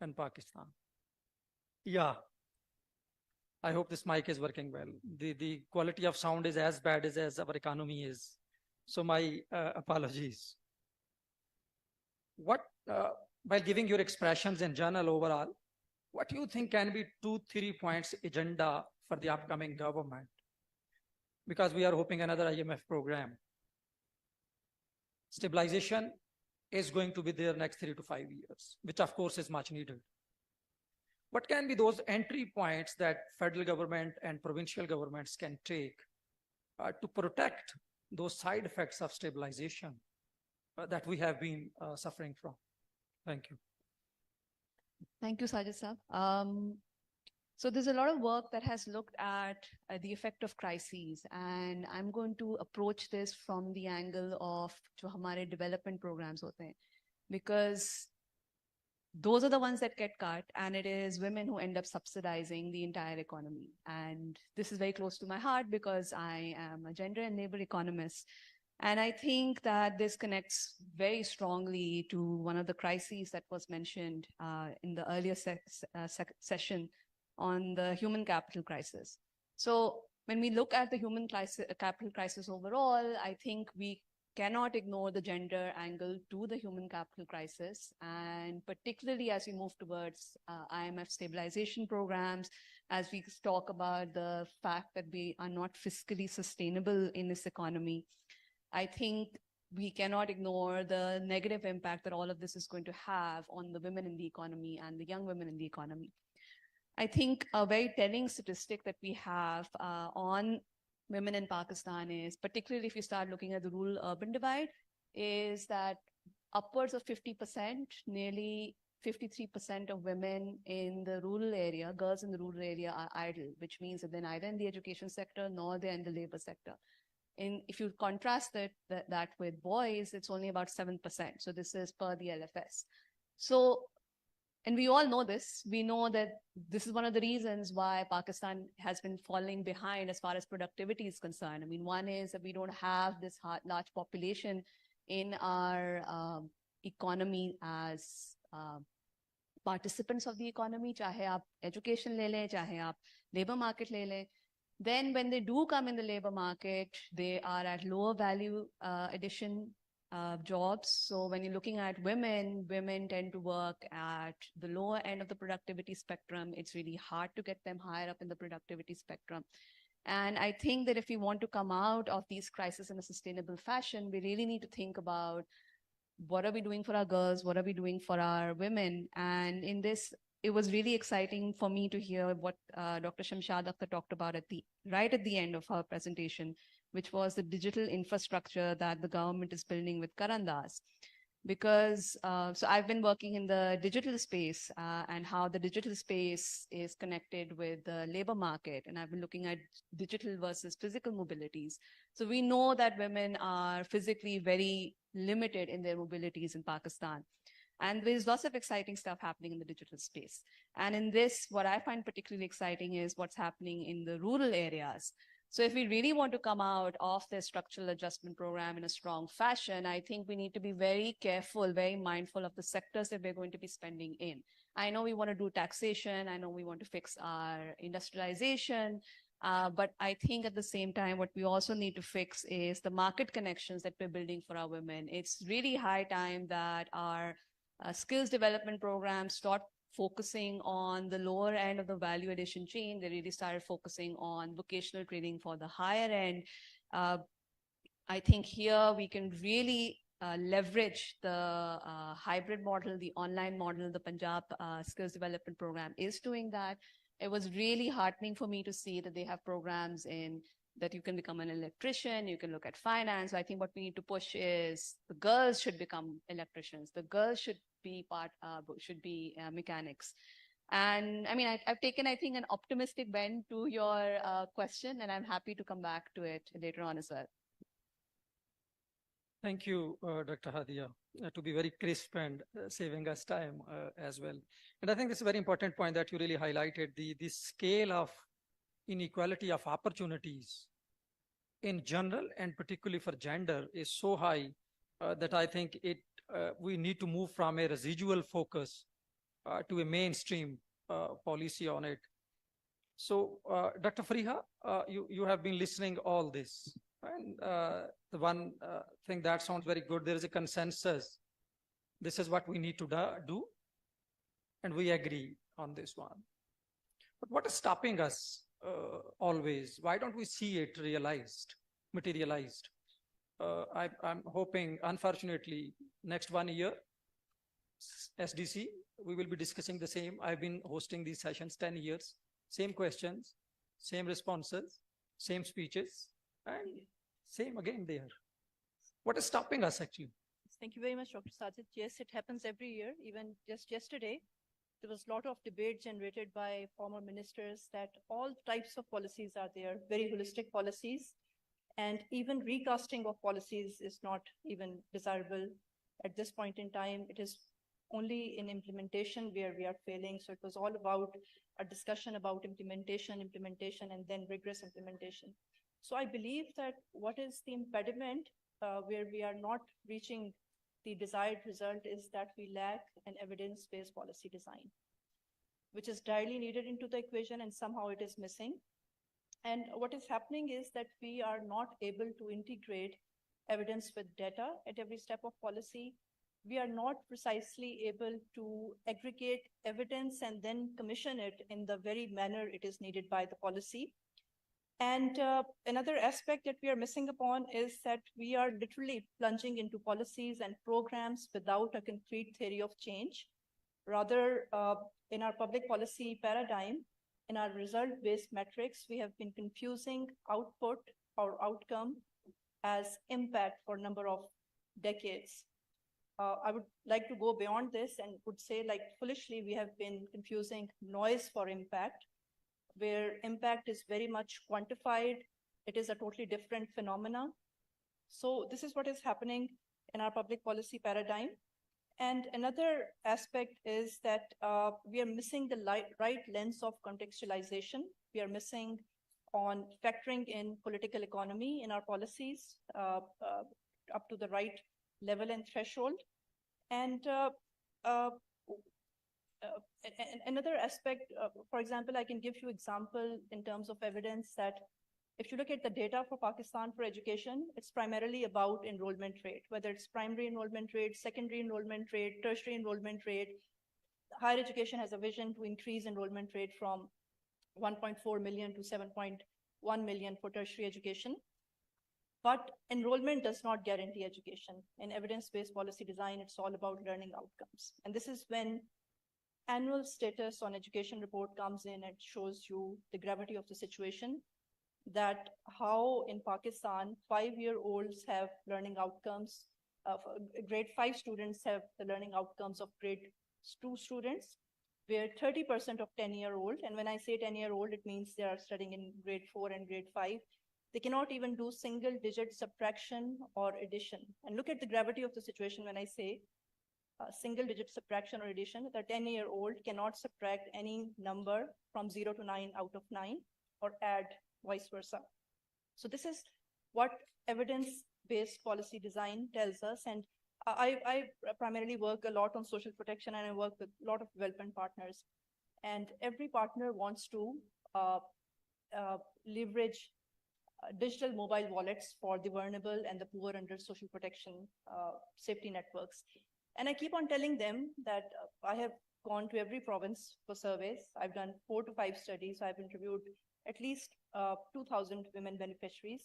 in Pakistan. Yeah. I hope this mic is working well. The quality of sound is as bad as our economy is. So my apologies. What, by giving your expressions in general overall, what do you think can be 2-3 points agenda for the upcoming government? Because we are hoping another IMF program. Stabilization is going to be there next 3 to 5 years, which of course is much needed. What can be those entry points that federal government and provincial governments can take to protect those side effects of stabilization that we have been suffering from? Thank you. Thank you, Sajid Saab. So there's a lot of work that has looked at the effect of crises, and I'm going to approach this from the angle of जो हमारे development programs होते हैं, because those are the ones that get cut, and it is women who end up subsidizing the entire economy. And this is very close to my heart because I am a gender and labor economist. And I think that this connects very strongly to one of the crises that was mentioned in the earlier session on the human capital crisis. So when we look at the human capital crisis overall, I think we cannot ignore the gender angle to the human capital crisis. And particularly as we move towards IMF stabilization programs, as we talk about the fact that we are not fiscally sustainable in this economy, I think we cannot ignore the negative impact that all of this is going to have on the women in the economy and the young women in the economy. I think a very telling statistic that we have on women in Pakistan is, particularly if you start looking at the rural-urban divide, is that upwards of 50%, nearly 53% of women in the rural area, girls in the rural area, are idle, which means that they're neither in the education sector nor they're in the labor sector. If you contrast that with boys, it's only about 7%. So this is per the LFS. So, and we all know this. We know that this is one of the reasons why Pakistan has been falling behind as far as productivity is concerned. I mean, one is that we don't have this large population in our economy as participants of the economy, chahe aap education le le, chahe aap labor market le le. Then when they do come in the labor market, they are at lower value addition jobs. So when you're looking at women tend to work at the lower end of the productivity spectrum. It's really hard to get them higher up in the productivity spectrum. And I think that if we want to come out of these crises in a sustainable fashion, we really need to think about what are we doing for our girls? What are we doing for our women? And in this, it was really exciting for me to hear what Dr. Shamshad Akhtar talked about right at the end of her presentation, which was the digital infrastructure that the government is building with Karan Das. Because, so I've been working in the digital space and how the digital space is connected with the labor market. And I've been looking at digital versus physical mobilities. So we know that women are physically very limited in their mobilities in Pakistan. And there's lots of exciting stuff happening in the digital space. And in this, what I find particularly exciting is what's happening in the rural areas. So if we really want to come out of the structural adjustment program in a strong fashion, I think we need to be very careful, very mindful of the sectors that we're going to be spending in. I know we want to do taxation. I know we want to fix our industrialization. But I think at the same time, what we also need to fix is the market connections that we're building for our women. It's really high time that our skills development programs focusing on the lower end of the value addition chain. They really started focusing on vocational training for the higher end. I think here we can really leverage the hybrid model, the online model. The Punjab Skills Development Program is doing that. It was really heartening for me to see that they have programs in that you can become an electrician, you can look at finance. I think what we need to push is the girls should become electricians. The girls should be mechanics. And I mean, I've taken, I think, an optimistic bend to your question, and I'm happy to come back to it later on as well. Thank you, Dr. Hadia, to be very crisp and saving us time as well. And I think this is a very important point that you really highlighted. The scale of inequality of opportunities in general and particularly for gender is so high that I think we need to move from a residual focus to a mainstream policy on it. So, Dr. Fariha, you have been listening all this. And the one thing that sounds very good, there is a consensus. This is what we need to do. And we agree on this one. But what is stopping us always? Why don't we see it materialized? I'm hoping, unfortunately, next 1 year, SDC, we will be discussing the same. I've been hosting these sessions 10 years, same questions, same responses, same speeches, and same again there. What is stopping us actually? Thank you very much, Dr. Sajid. Yes, it happens every year. Even just yesterday, there was a lot of debate generated by former ministers that all types of policies are there, very holistic policies, and even recasting of policies is not even desirable at this point in time. It is only in implementation where we are failing. So it was all about a discussion about implementation, and then rigorous implementation. So I believe that what is the impediment where we are not reaching the desired result is that we lack an evidence-based policy design, which is direly needed into the equation, and somehow it is missing. And what is happening is that we are not able to integrate evidence with data at every step of policy. We are not precisely able to aggregate evidence and then commission it in the very manner it is needed by the policy. And another aspect that we are missing upon is that we are literally plunging into policies and programs without a concrete theory of change. Rather, in our public policy paradigm, in our result-based metrics, we have been confusing output or outcome as impact for a number of decades. I would like to go beyond this and would say, like, foolishly, we have been confusing noise for impact, where impact is very much quantified. It is a totally different phenomena. So this is what is happening in our public policy paradigm. And another aspect is that we are missing the right lens of contextualization. We are missing on factoring in political economy in our policies up to the right level and threshold. And another aspect, for example, I can give you example in terms of evidence that if you look at the data for Pakistan for education, it's primarily about enrollment rate, whether it's primary enrollment rate, secondary enrollment rate, tertiary enrollment rate. Higher education has a vision to increase enrollment rate from 1.4 million to 7.1 million for tertiary education. But enrollment does not guarantee education. In evidence-based policy design, it's all about learning outcomes. And this is when annual status on education report comes in and shows you the gravity of the situation, that how in Pakistan, 5-year-olds have learning outcomes, grade 5 students have the learning outcomes of grade 2 students, where 30% of 10-year-old, and when I say 10-year-old, it means they are studying in grade 4 and grade 5, they cannot even do single-digit subtraction or addition. And look at the gravity of the situation when I say single-digit subtraction or addition. The 10-year-old cannot subtract any number from 0 to 9 out of 9 or add vice versa. So this is what evidence-based policy design tells us. And I primarily work a lot on social protection, and I work with a lot of development partners. And every partner wants to leverage digital mobile wallets for the vulnerable and the poor under social protection safety networks. And I keep on telling them that I have gone to every province for surveys. I've done 4 to 5 studies. I've interviewed at least 2,000 women beneficiaries.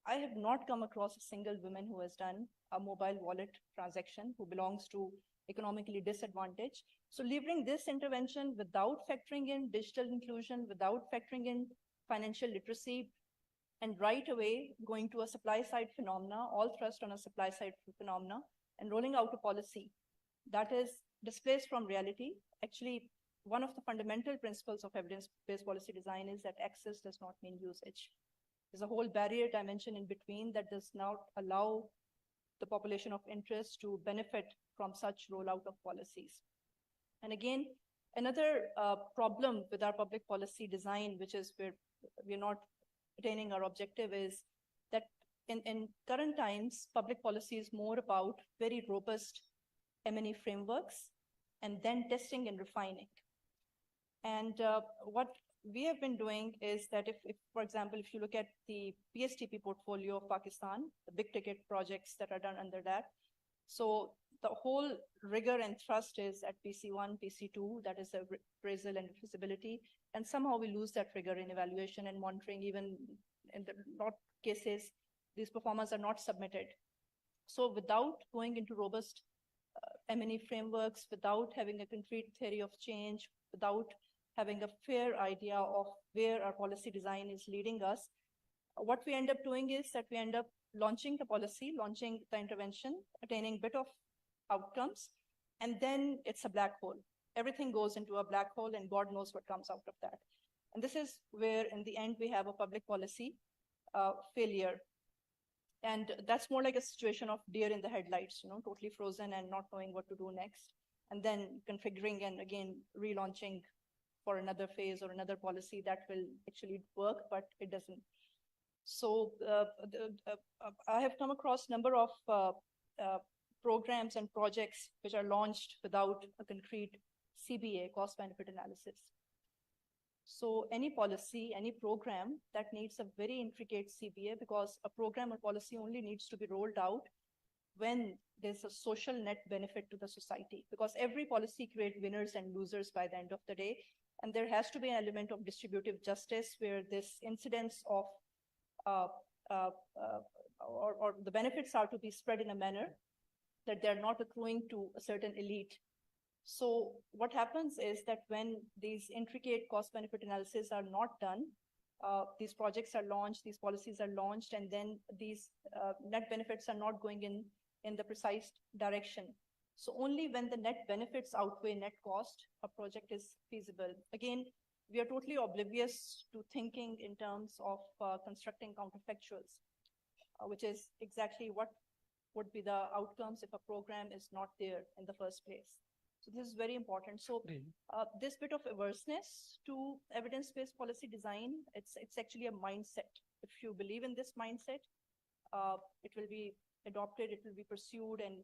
I have not come across a single woman who has done a mobile wallet transaction who belongs to economically disadvantaged. So leveraging this intervention without factoring in digital inclusion, without factoring in financial literacy, and right away going to a supply side phenomena, all thrust on a supply side phenomena, and rolling out a policy that is displaced from reality. Actually, one of the fundamental principles of evidence-based policy design is that access does not mean usage. There's a whole barrier dimension in between that does not allow the population of interest to benefit from such rollout of policies. And again, another problem with our public policy design, which is where we're not attaining our objective, is that in current times, public policy is more about very robust M&E frameworks and then testing and refining. And what we have been doing is that if, for example, if you look at the PSTP portfolio of Pakistan, the big ticket projects that are done under that, so the whole rigor and thrust is at PC1, PC2, that is the appraisal and feasibility, and somehow we lose that rigor in evaluation and monitoring. Even in the lot cases, these performers are not submitted. So without going into robust M&E frameworks, without having a concrete theory of change, without having a fair idea of where our policy design is leading us, what we end up doing is that we end up launching the policy, launching the intervention, attaining a bit of outcomes, and then it's a black hole. Everything goes into a black hole and God knows what comes out of that. And this is where in the end we have a public policy failure. And that's more like a situation of deer in the headlights, you know, totally frozen and not knowing what to do next. And then configuring and again, relaunching for another phase or another policy that will actually work, but it doesn't. So I have come across a number of programs and projects which are launched without a concrete CBA, cost benefit analysis. So any policy, any program that needs a very intricate CBA, because a program or policy only needs to be rolled out when there's a social net benefit to the society, because every policy creates winners and losers by the end of the day. And there has to be an element of distributive justice where this incidence of or the benefits are to be spread in a manner that they're not accruing to a certain elite. So what happens is that when these intricate cost benefit analysis are not done, these projects are launched, these policies are launched, and then these net benefits are not going in the precise direction. So only when the net benefits outweigh net cost, a project is feasible. Again, we are totally oblivious to thinking in terms of constructing counterfactuals, which is exactly what would be the outcomes if a program is not there in the first place. So this is very important. So this bit of averseness to evidence-based policy design, it's actually a mindset. If you believe in this mindset, it will be adopted, it will be pursued, and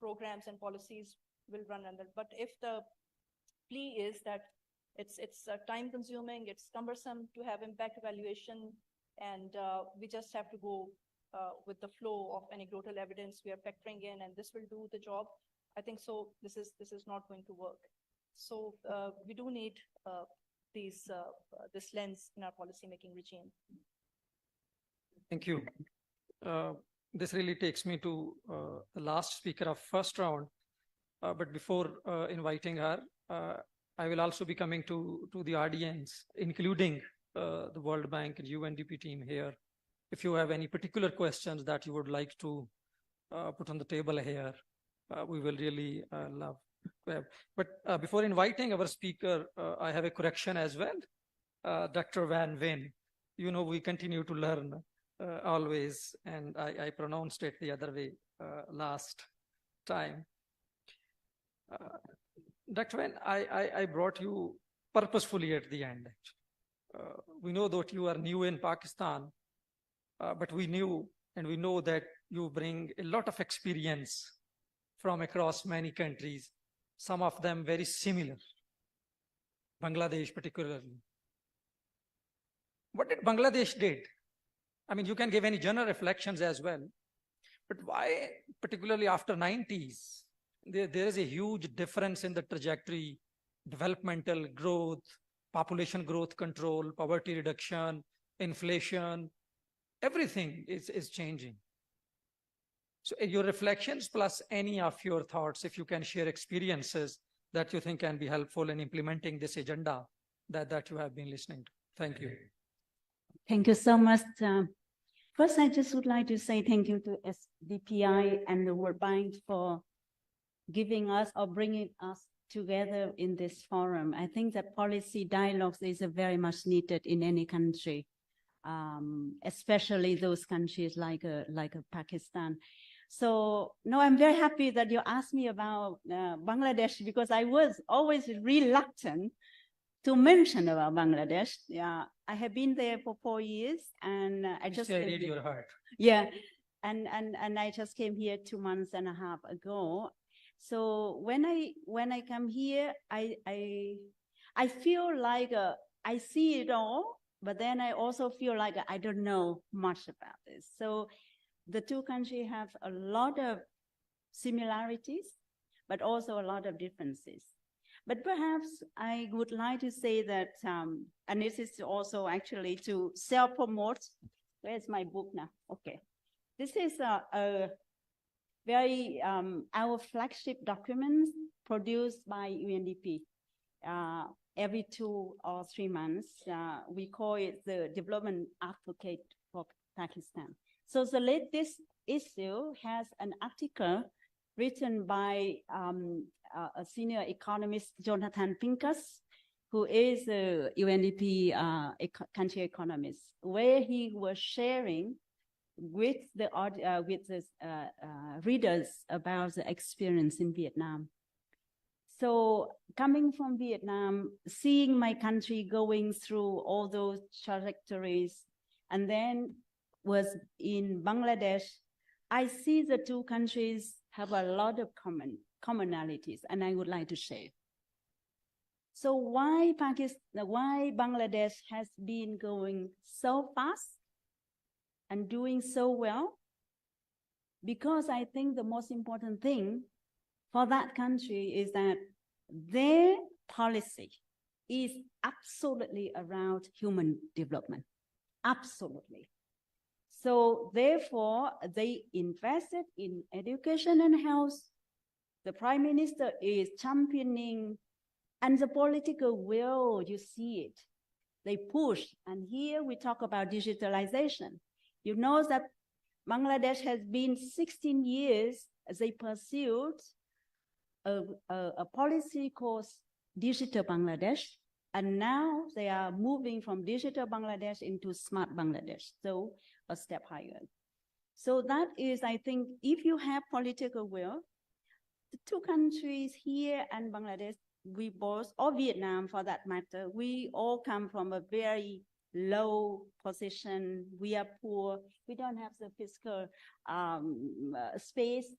programs and policies will run under. But if the plea is that it's time consuming, it's cumbersome to have impact evaluation, and we just have to go with the flow of anecdotal evidence we are factoring in, and this will do the job, I think so this is not going to work. So we do need this lens in our policymaking regime. Thank you. This really takes me to the last speaker of first round. But before inviting her, I will also be coming to the audience, including the World Bank and UNDP team here. If you have any particular questions that you would like to put on the table here, we will really love to have. But before inviting our speaker, I have a correction as well. Dr. Van Veen, you know, we continue to learn always, and I pronounced it the other way last time. Dr. Van, I brought you purposefully at the end. We know that you are new in Pakistan, but we knew and we know that you bring a lot of experience from across many countries, some of them very similar, Bangladesh particularly. What did Bangladesh did? I mean, you can give any general reflections as well, but why, particularly after 90s, there is a huge difference in the trajectory developmental growth, population growth control, poverty reduction, inflation, everything is changing. So your reflections plus any of your thoughts, if you can share experiences that you think can be helpful in implementing this agenda that you have been listening to. Thank you. Thank you so much. First, I just would like to say thank you to SDPI and the World Bank for giving us or bringing us together in this forum. I think that policy dialogues is very much needed in any country, especially those countries like Pakistan. So, no, I'm very happy that you asked me about Bangladesh, because I was always reluctant to mention about Bangladesh. Yeah, I have been there for 4 years, and I just read your heart. Yeah, and I just came here 2.5 months ago. So when I come here, I feel like I see it all, but then I also feel like I don't know much about this. So the two countries have a lot of similarities, but also a lot of differences. But perhaps I would like to say that, and this is also actually to self-promote. Where's my book now? Okay. This is a very, our flagship document produced by UNDP. Every 2 or 3 months, we call it the Development Advocate for Pakistan. So the latest issue has an article written by a senior economist, Jonathan Pincus, who is a UNDP country economist, where he was sharing with the readers about the experience in Vietnam. So coming from Vietnam, seeing my country going through all those trajectories, and then was in Bangladesh, I see the two countries have a lot of commonalities, and I would like to share. So why Bangladesh has been going so fast and doing so well? Because I think the most important thing for that country is that their policy is absolutely around human development, absolutely. So therefore, they invested in education and health. The Prime Minister is championing, and the political will, you see it. They push, and here we talk about digitalization. You know that Bangladesh has been 16 years as they pursued a policy called Digital Bangladesh, and now they are moving from Digital Bangladesh into Smart Bangladesh, so a step higher. So that is, I think, if you have political will, the two countries here and Bangladesh, we both, or Vietnam for that matter, we all come from a very low position. We are poor. We don't have the fiscal space.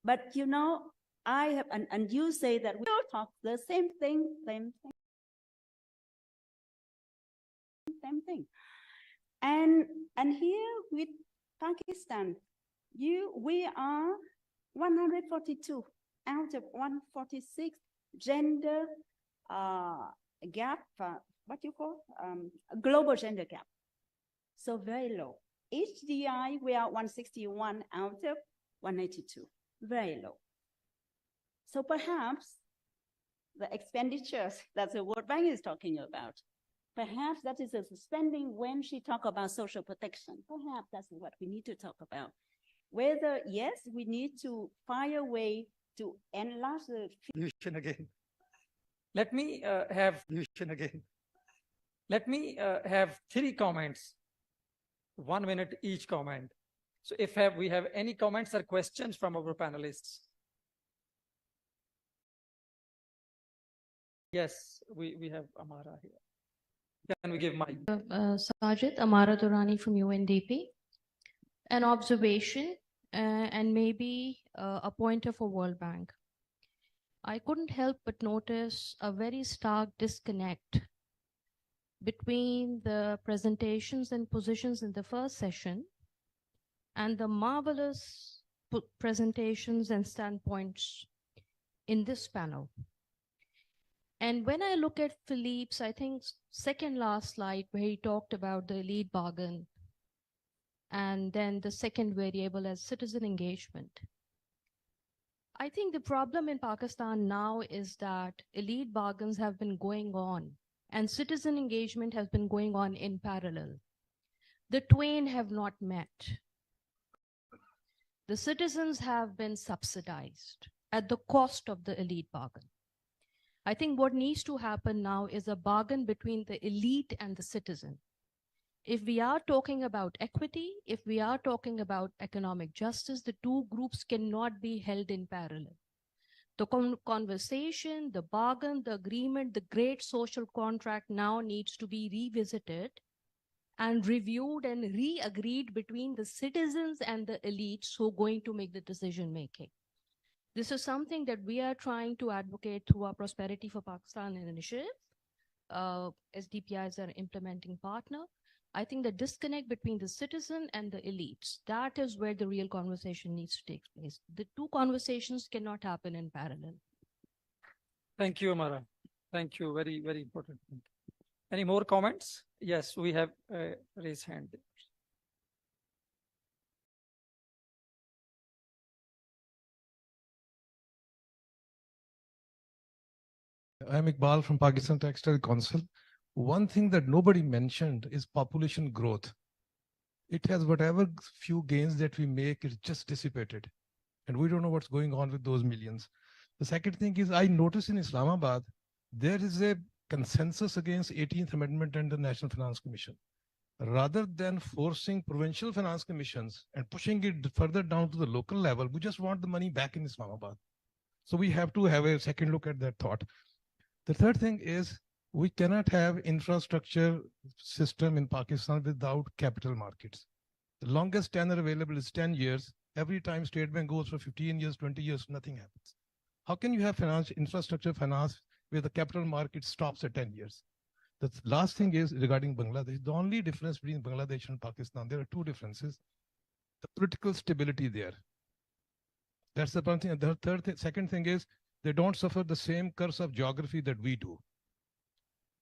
But you know, I have, and you say that we all talk the same thing. And here with Pakistan, we are 142 out of 146 gender gap, what you call global gender gap. So very low. HDI, we are 161 out of 182, very low. So perhaps the expenditures that the World Bank is talking about, perhaps that is a spending when she talk about social protection. Perhaps that's what we need to talk about. Whether, yes, we need to find a way to enlarge the Fusion again. Let me have fusion again. Let me have 3 comments, 1 minute each comment. So if we have any comments or questions from our panelists. Yes, we have Amara here. Can we give mic? Sajid, Amara Durrani from UNDP. An observation and maybe a pointer for World Bank. I couldn't help but notice a very stark disconnect between the presentations and positions in the first session and the marvelous presentations and standpoints in this panel. And when I look at Philippe's, I think second last slide where he talked about the elite bargain, and then the second variable as citizen engagement. I think the problem in Pakistan now is that elite bargains have been going on and citizen engagement has been going on in parallel. The twain have not met. The citizens have been subsidized at the cost of the elite bargain. I think what needs to happen now is a bargain between the elite and the citizen. If we are talking about equity, if we are talking about economic justice, the two groups cannot be held in parallel. The conversation, the bargain, the agreement, the great social contract now needs to be revisited and reviewed and re-agreed between the citizens and the elites who are going to make the decision making. This is something that we are trying to advocate through our Prosperity for Pakistan initiative. SDPI is our implementing partner. I think the disconnect between the citizen and the elites, that is where the real conversation needs to take place. The two conversations cannot happen in parallel. Thank you, Amara. Thank you. Very, very important. Any more comments? Yes, we have a raised hand. I'm Iqbal from Pakistan Textile Council. One thing that nobody mentioned is population growth. It has whatever few gains that we make is just dissipated. And we don't know what's going on with those millions. The second thing is I noticed in Islamabad, there is a consensus against 18th Amendment and the National Finance Commission. Rather than forcing provincial finance commissions and pushing it further down to the local level, we just want the money back in Islamabad. So we have to have a second look at that thought. The third thing is we cannot have infrastructure system in Pakistan without capital markets. The longest tenure available is 10 years. Every time State Bank goes for 15 years, 20 years, nothing happens. How can you have infrastructure finance where the capital market stops at 10 years? The last thing is regarding Bangladesh. The only difference between Bangladesh and Pakistan, there are two differences. The political stability there. That's the one thing. The second thing is they don't suffer the same curse of geography that we do.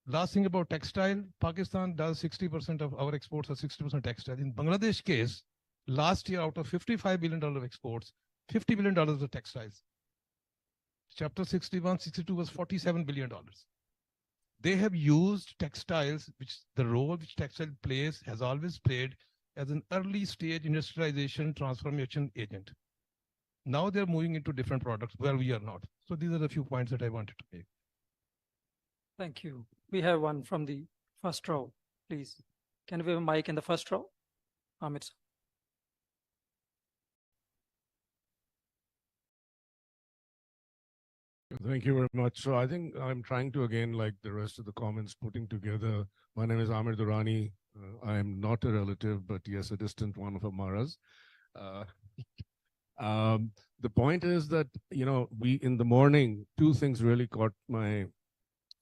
Last thing about textile, Pakistan does 60% of our exports are 60% textile. In Bangladesh case, last year out of $55 billion of exports, $50 billion were textiles. Chapter 61, 62 was $47 billion. They have used textiles, which the role which textile plays has always played as an early stage industrialization transformation agent. Now they're moving into different products where we are not. So these are the few points that I wanted to make. Thank you. We have one from the first row, please. Can we have a mic in the first row? Amit. Thank you very much. So I think I'm trying to, again, like the rest of the comments, putting together. My name is Amir Durrani. I am not a relative, but yes, a distant one of Amara's. The point is that, you know, in the morning, two things really caught my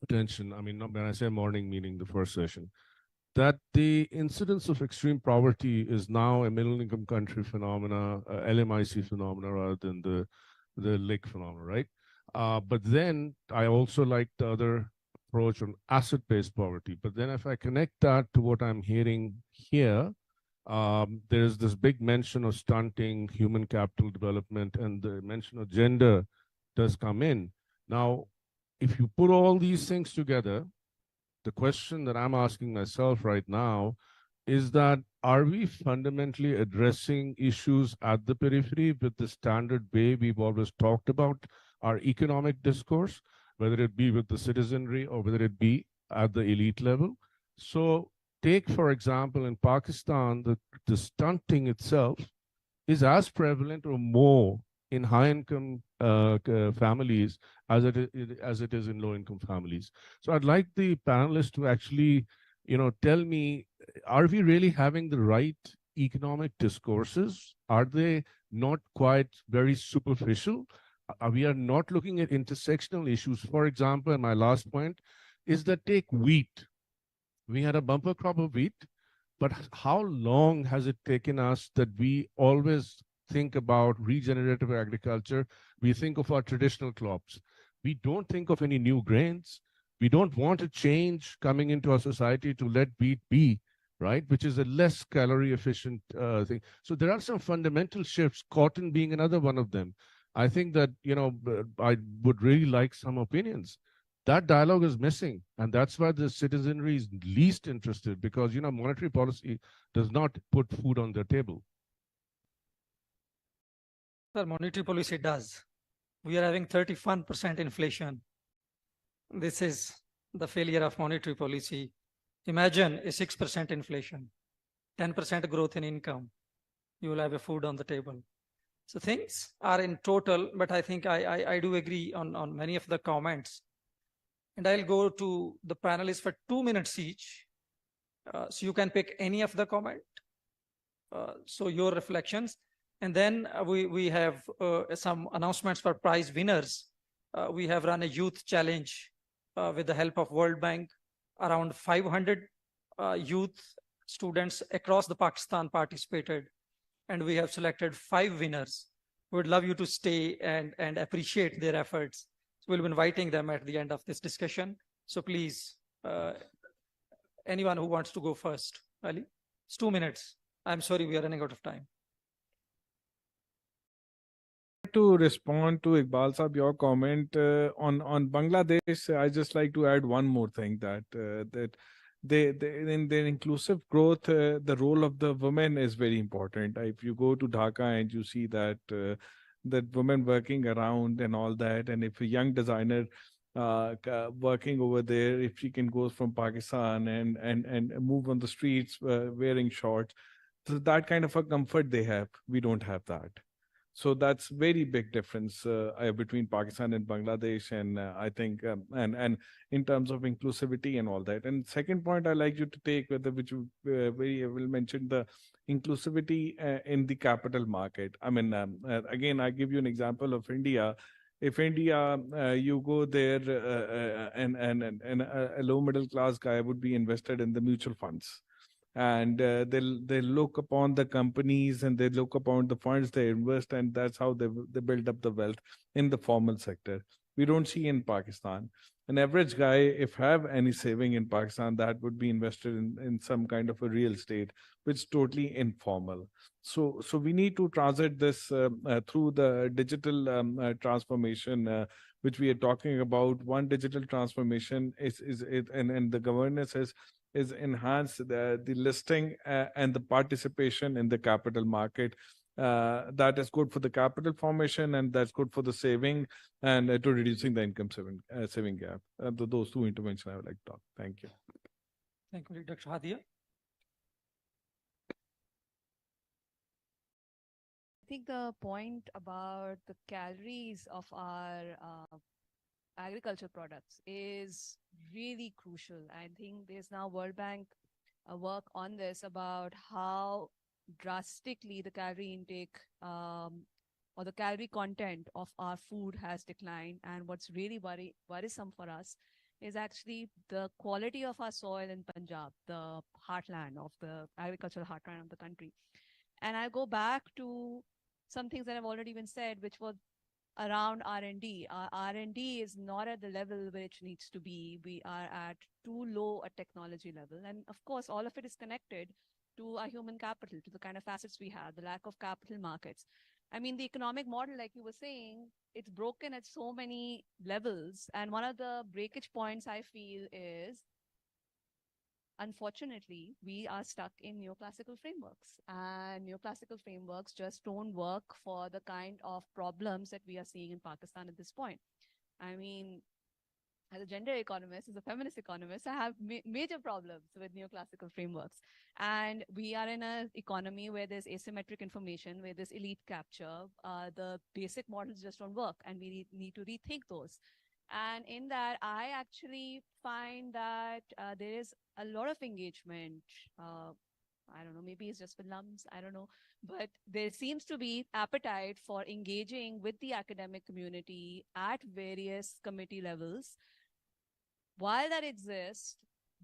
attention. I mean, when I say morning, meaning the first session, that the incidence of extreme poverty is now a middle income country phenomena, LMIC phenomena rather than the LIC phenomena, right? But then I also like the other approach on asset-based poverty. But then if I connect that to what I'm hearing here, there's this big mention of stunting human capital development, and the mention of gender does come in. Now, if you put all these things together, the question that I'm asking myself right now is that, are we fundamentally addressing issues at the periphery with the standard way we've always talked about our economic discourse, whether it be with the citizenry or whether it be at the elite level? So take, for example, in Pakistan, the stunting itself is as prevalent or more in high-income families as it is in low-income families. So I'd like the panelists to actually, you know, tell me, are we really having the right economic discourses? Are they not quite very superficial? We are not looking at intersectional issues. For example, and my last point is that take wheat. We had a bumper crop of wheat, but how long has it taken us that we always think about regenerative agriculture? We think of our traditional crops. We don't think of any new grains. We don't want a change coming into our society to let wheat be, right? Which is a less calorie efficient thing. So there are some fundamental shifts, cotton being another one of them. I think that, I would really like some opinions. That dialogue is missing. And that's why the citizenry is least interested because, monetary policy does not put food on their table. Sir, monetary policy does. We are having 31% inflation. This is the failure of monetary policy. Imagine a 6% inflation, 10% growth in income. You will have a food on the table. So things are in total, but I think I do agree on many of the comments. And I'll go to the panelists for 2 minutes each. So you can pick any of the comment. So your reflections. And then we have some announcements for prize winners. We have run a youth challenge with the help of World Bank. Around 500 youth students across the Pakistan participated, and we have selected 5 winners. We would love you to stay and appreciate their efforts. So we'll be inviting them at the end of this discussion. So please, anyone who wants to go first, Ali, it's 2 minutes. I'm sorry, we are running out of time. To respond to Iqbal Saab, your comment on Bangladesh, I just like to add one more thing that they in their inclusive growth, the role of the women is very important. If you go to Dhaka and you see that that women working around and all that, and if a young designer working over there, if she can go from Pakistan and move on the streets wearing shorts, so that kind of a comfort they have, we don't have that. So that's very big difference between Pakistan and Bangladesh, and I think and in terms of inclusivity and all that. And second point I like you to take, which you very well mentioned, the inclusivity in the capital market. I mean, again, I give you an example of India. If India, you go there and a low middle class guy would be invested in the mutual funds. And they'll look upon the companies and they look upon the funds they invest, and that's how they build up the wealth in the formal sector. We don't see in Pakistan. An average guy, if have any saving in Pakistan, that would be invested in some kind of a real estate, which is totally informal. So we need to transit this through the digital transformation, which we are talking about. One digital transformation is and the governance is enhance the listing and the participation in the capital market. That is good for the capital formation, and that's good for the saving and to reducing the income saving gap. Those 2 interventions I would like to talk. Thank you. Thank you, Dr. Hadia. I think the point about the calories of our agriculture products is really crucial. I think there's now World Bank work on this about how drastically the calorie intake or the calorie content of our food has declined. And what's really worrisome for us is actually the quality of our soil in Punjab, the heartland of the agricultural heartland of the country. And I go back to some things that have already been said, which was around R&D. Our R&D is not at the level which needs to be. We are at too low a technology level. And of course, all of it is connected to our human capital, to the kind of assets we have, the lack of capital markets. I mean, the economic model, like you were saying, it's broken at so many levels. And one of the breakage points I feel is, unfortunately, we are stuck in neoclassical frameworks, and neoclassical frameworks just don't work for the kind of problems that we are seeing in Pakistan at this point. I mean, as a gender economist, as a feminist economist, I have major problems with neoclassical frameworks. And we are in an economy where there's asymmetric information, where there's elite capture. The basic models just don't work, and we need to rethink those. And in that, I actually find that there is a lot of engagement. I don't know, maybe it's just for lumps, I don't know. But there seems to be appetite for engaging with the academic community at various committee levels. While that exists,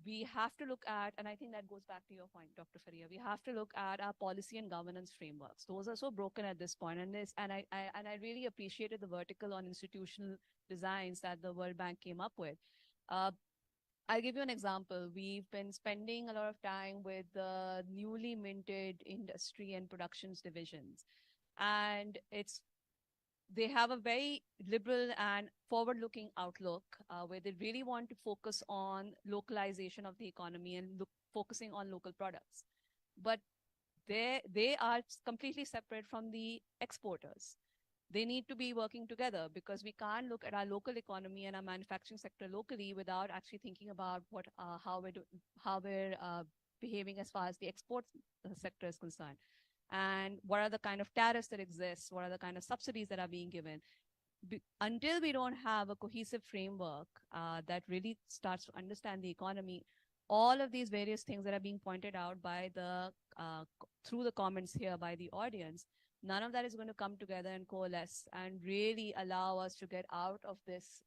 we have to look at, and I think that goes back to your point, Dr. Faria, we have to look at our policy and governance frameworks. Those are so broken at this point, and I really appreciated the vertical on institutional designs that the World Bank came up with. I'll give you an example. We've been spending a lot of time with the newly minted industry and productions divisions, and they have a very liberal and forward-looking outlook where they really want to focus on localization of the economy and focusing on local products. But they are completely separate from the exporters. They need to be working together because we can't look at our local economy and our manufacturing sector locally without actually thinking about how we're behaving as far as the export sector is concerned. And what are the kind of tariffs that exist? What are the kind of subsidies that are being given? Until we don't have a cohesive framework that really starts to understand the economy, all of these various things that are being pointed out by through the comments here by the audience, none of that is going to come together and coalesce and really allow us to get out of this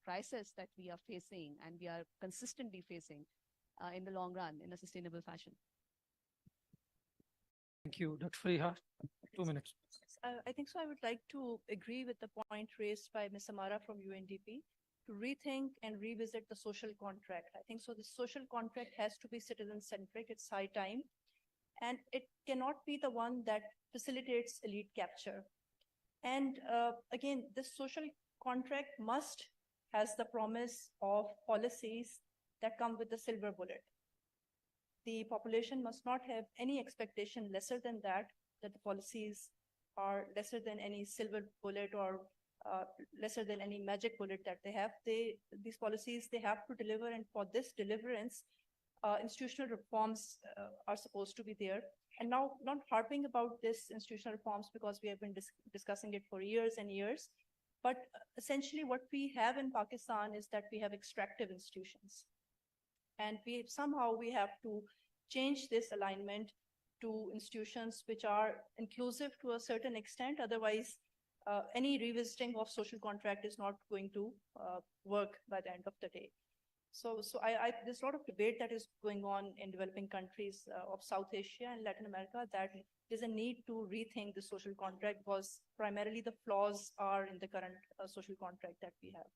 crisis that we are facing and we are consistently facing in the long run in a sustainable fashion. Thank you, Dr. Fariha. 2 minutes. I think so. I would like to agree with the point raised by Ms. Amara from UNDP to rethink and revisit the social contract. I think so. The social contract has to be citizen-centric. It's high time. And it cannot be the one that facilitates elite capture. And again, this social contract has the promise of policies that come with the silver bullet. The population must not have any expectation lesser than that the policies are lesser than any silver bullet or lesser than any magic bullet that they have. These policies, they have to deliver, and for this deliverance, institutional reforms are supposed to be there. And now, not harping about this institutional reforms because we have been discussing it for years and years, but essentially what we have in Pakistan is that we have extractive institutions. And we have to change this alignment to institutions which are inclusive to a certain extent. Otherwise, any revisiting of social contract is not going to work by the end of the day. So there's a lot of debate that is going on in developing countries of South Asia and Latin America that there's a need to rethink the social contract because primarily the flaws are in the current social contract that we have.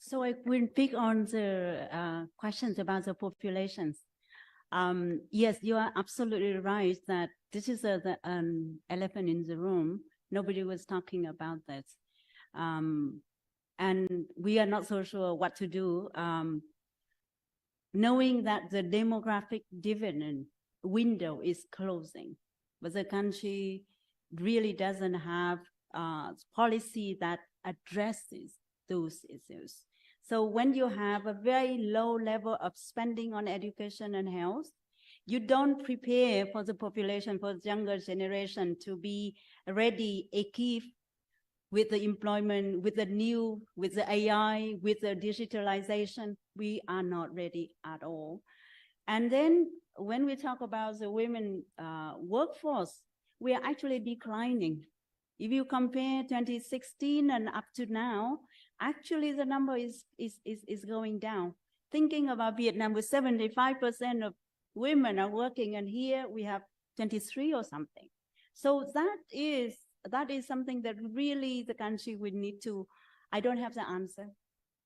So I will pick on the questions about the populations. Yes, you are absolutely right that this is an elephant in the room. Nobody was talking about that. And we are not so sure what to do, knowing that the demographic dividend window is closing, but the country really doesn't have policy that addresses those issues. So when you have a very low level of spending on education and health, you don't prepare for the population, for the younger generation to be ready, equipped with the employment, with the AI, with the digitalization. We are not ready at all. And then when we talk about the women workforce, we are actually declining. If you compare 2016 and up to now, actually the number is going down. Thinking about Vietnam, with 75% of women are working, and here we have 23 or something. So that is something that really the country would need to, I don't have the answer,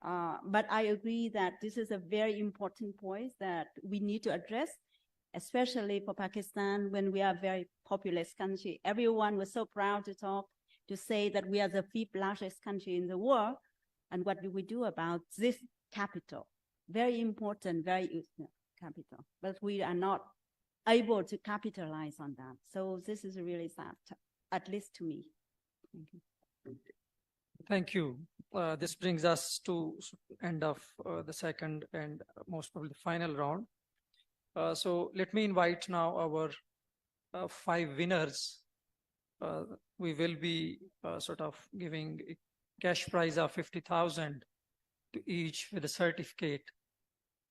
but I agree that this is a very important point that we need to address, especially for Pakistan when we are a very populous country. Everyone was so proud to say that we are the 5th largest country in the world. And what do we do about this capital? Very important, very capital, but we are not able to capitalize on that. So this is really sad, at least to me. Thank you. Thank you. This brings us to end of the second and most probably the final round. So let me invite now our 5 winners. We will be sort of giving a cash prize of 50,000 to each with a certificate.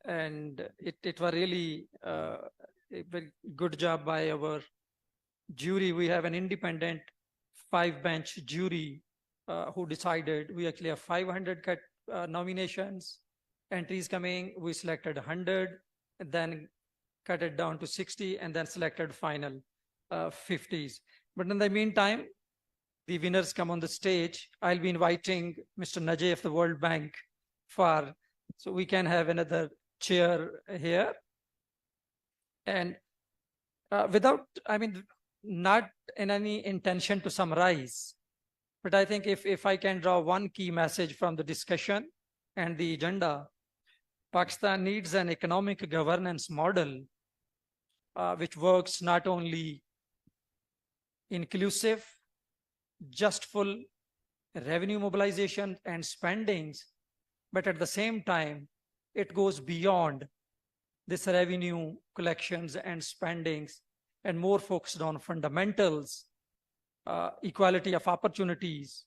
And it was really a very good job by our jury. We have an independent 5-bench jury who decided. We actually have 500 nominations, entries coming, we selected 100, and then cut it down to 60, and then selected final 50s. But in the meantime, the winners come on the stage. I'll be inviting Mr. Najee of the World Bank so we can have another chair here. And not in any intention to summarize, but I think if I can draw one key message from the discussion and the agenda, Pakistan needs an economic governance model which works not only inclusive, justful revenue mobilization and spendings, but at the same time, it goes beyond this revenue collections and spendings and more focused on fundamentals, equality of opportunities.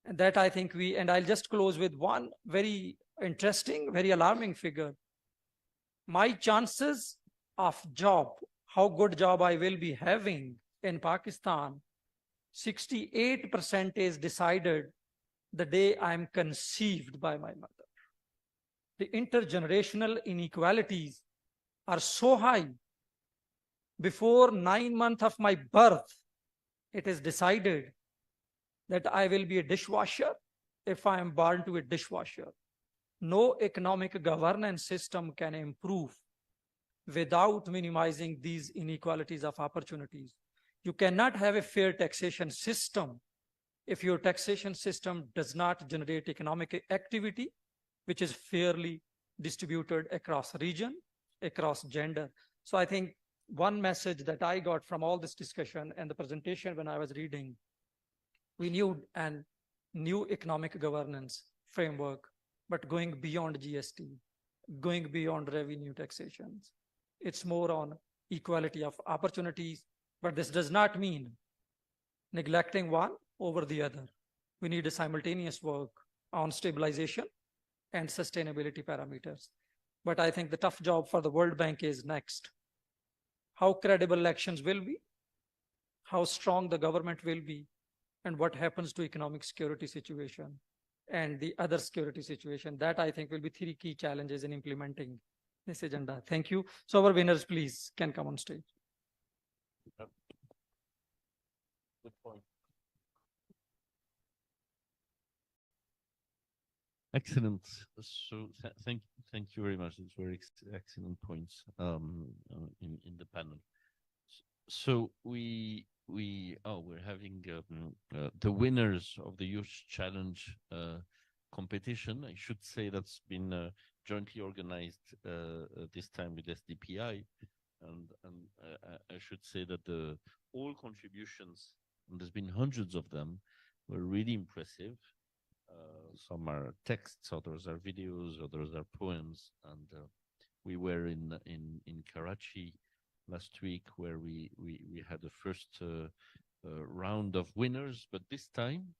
And that I think and I'll just close with one very interesting, very alarming figure. My chances of job, how good job I will be having in Pakistan, 68% is decided the day I'm conceived by my mother. The intergenerational inequalities are so high. Before 9 months of my birth, it is decided that I will be a dishwasher if I am born to a dishwasher. No economic governance system can improve without minimizing these inequalities of opportunities. You cannot have a fair taxation system if your taxation system does not generate economic activity, which is fairly distributed across region, across gender. So I think one message that I got from all this discussion and the presentation when I was reading, we need a new economic governance framework, but going beyond GST, going beyond revenue taxations. It's more on equality of opportunities, but this does not mean neglecting one over the other. We need a simultaneous work on stabilization and sustainability parameters. But I think the tough job for the World Bank is next. How credible elections will be, how strong the government will be, and what happens to economic security situation and the other security situation. That I think will be 3 key challenges in implementing this agenda. Thank you. So our winners, please, can come on stage. Good point. Excellent. So thank you very much. It's very excellent points in the panel. So we're having the winners of the Youth Challenge competition. I should say that's been jointly organized this time with SDPI, and I should say that all contributions, and there's been hundreds of them, were really impressive. Some are texts, others are videos, others are poems, and we were in Karachi last week where we had the first round of winners, but this time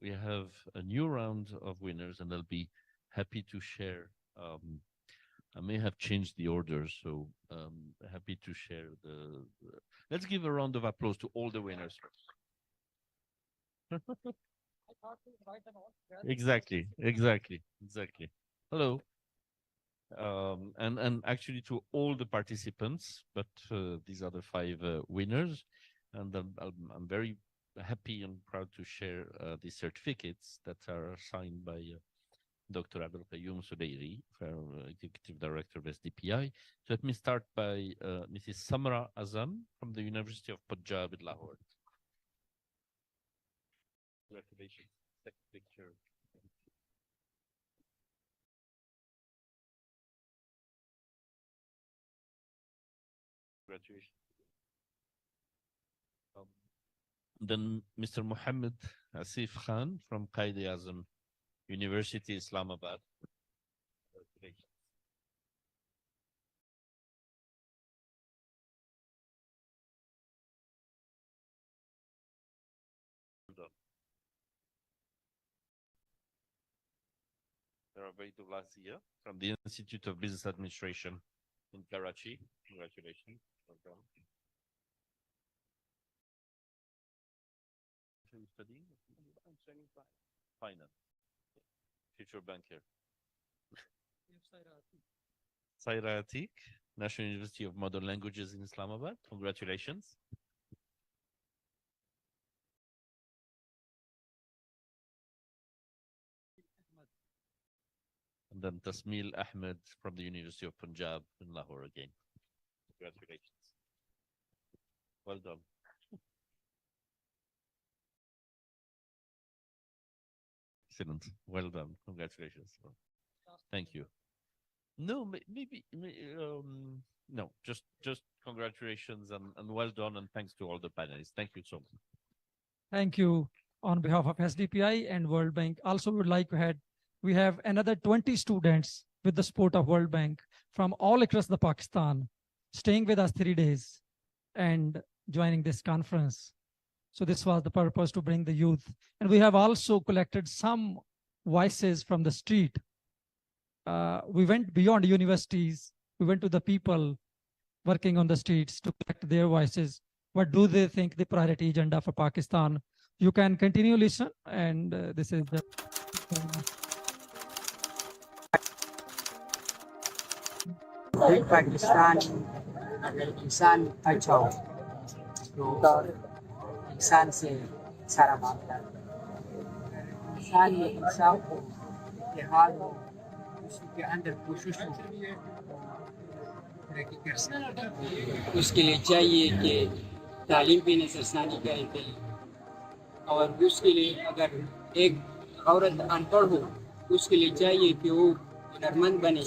we have a new round of winners, and I'll be happy to share. I may have changed the order, so happy to share let's give a round of applause to all the winners. Exactly. Hello. And actually to all the participants, but these are the 5 winners, and I'm very happy and proud to share the certificates that are signed by Dr. Abdul Qayyum Sudairi, Executive Director of SDPI. So let me start by Mrs. Samra Azam from the University of Punjab in Lahore. Congratulations. Take a picture. Congratulations. Then Mr. Mohammed Asif Khan from Quaid-e-Azam University, Islamabad. Congratulations. Rabaitullah Zia from the Institute of Business Administration in Karachi. Congratulations. Well done. Are you studying? I'm studying finance. future banker. Saira Atiq, National University of Modern Languages in Islamabad. Congratulations. And then Tasmil Ahmed from the University of Punjab in Lahore again. Congratulations. Well done. Excellent. Well done. Congratulations. Thank you. No, maybe, no, just congratulations and well done, and thanks to all the panelists. Thank you so much. Thank you on behalf of SDPI and World Bank. Also, we would like to add, we have another 20 students with the support of World Bank from all across the Pakistan, staying with us 3 days and joining this conference. So this was the purpose, to bring the youth. And we have also collected some voices from the street. We went beyond universities. We went to the people working on the streets to collect their voices. What do they think the priority agenda for Pakistan? You can continue listen, and this is the Pakistan अगर इंसान अच्छा हो तो इंसान से सारा मामला इंसान में इंसाफ हो इत्तेहाद हो उसके अंदर कोशिश हो तरक्की कर सकते। उसके लिए चाहिए कि तालीम पे नजरसानी करे और उसके लिए अगर एक औरत अनपढ़ हो उसके लिए चाहिए कि वो हुनरमंद बने,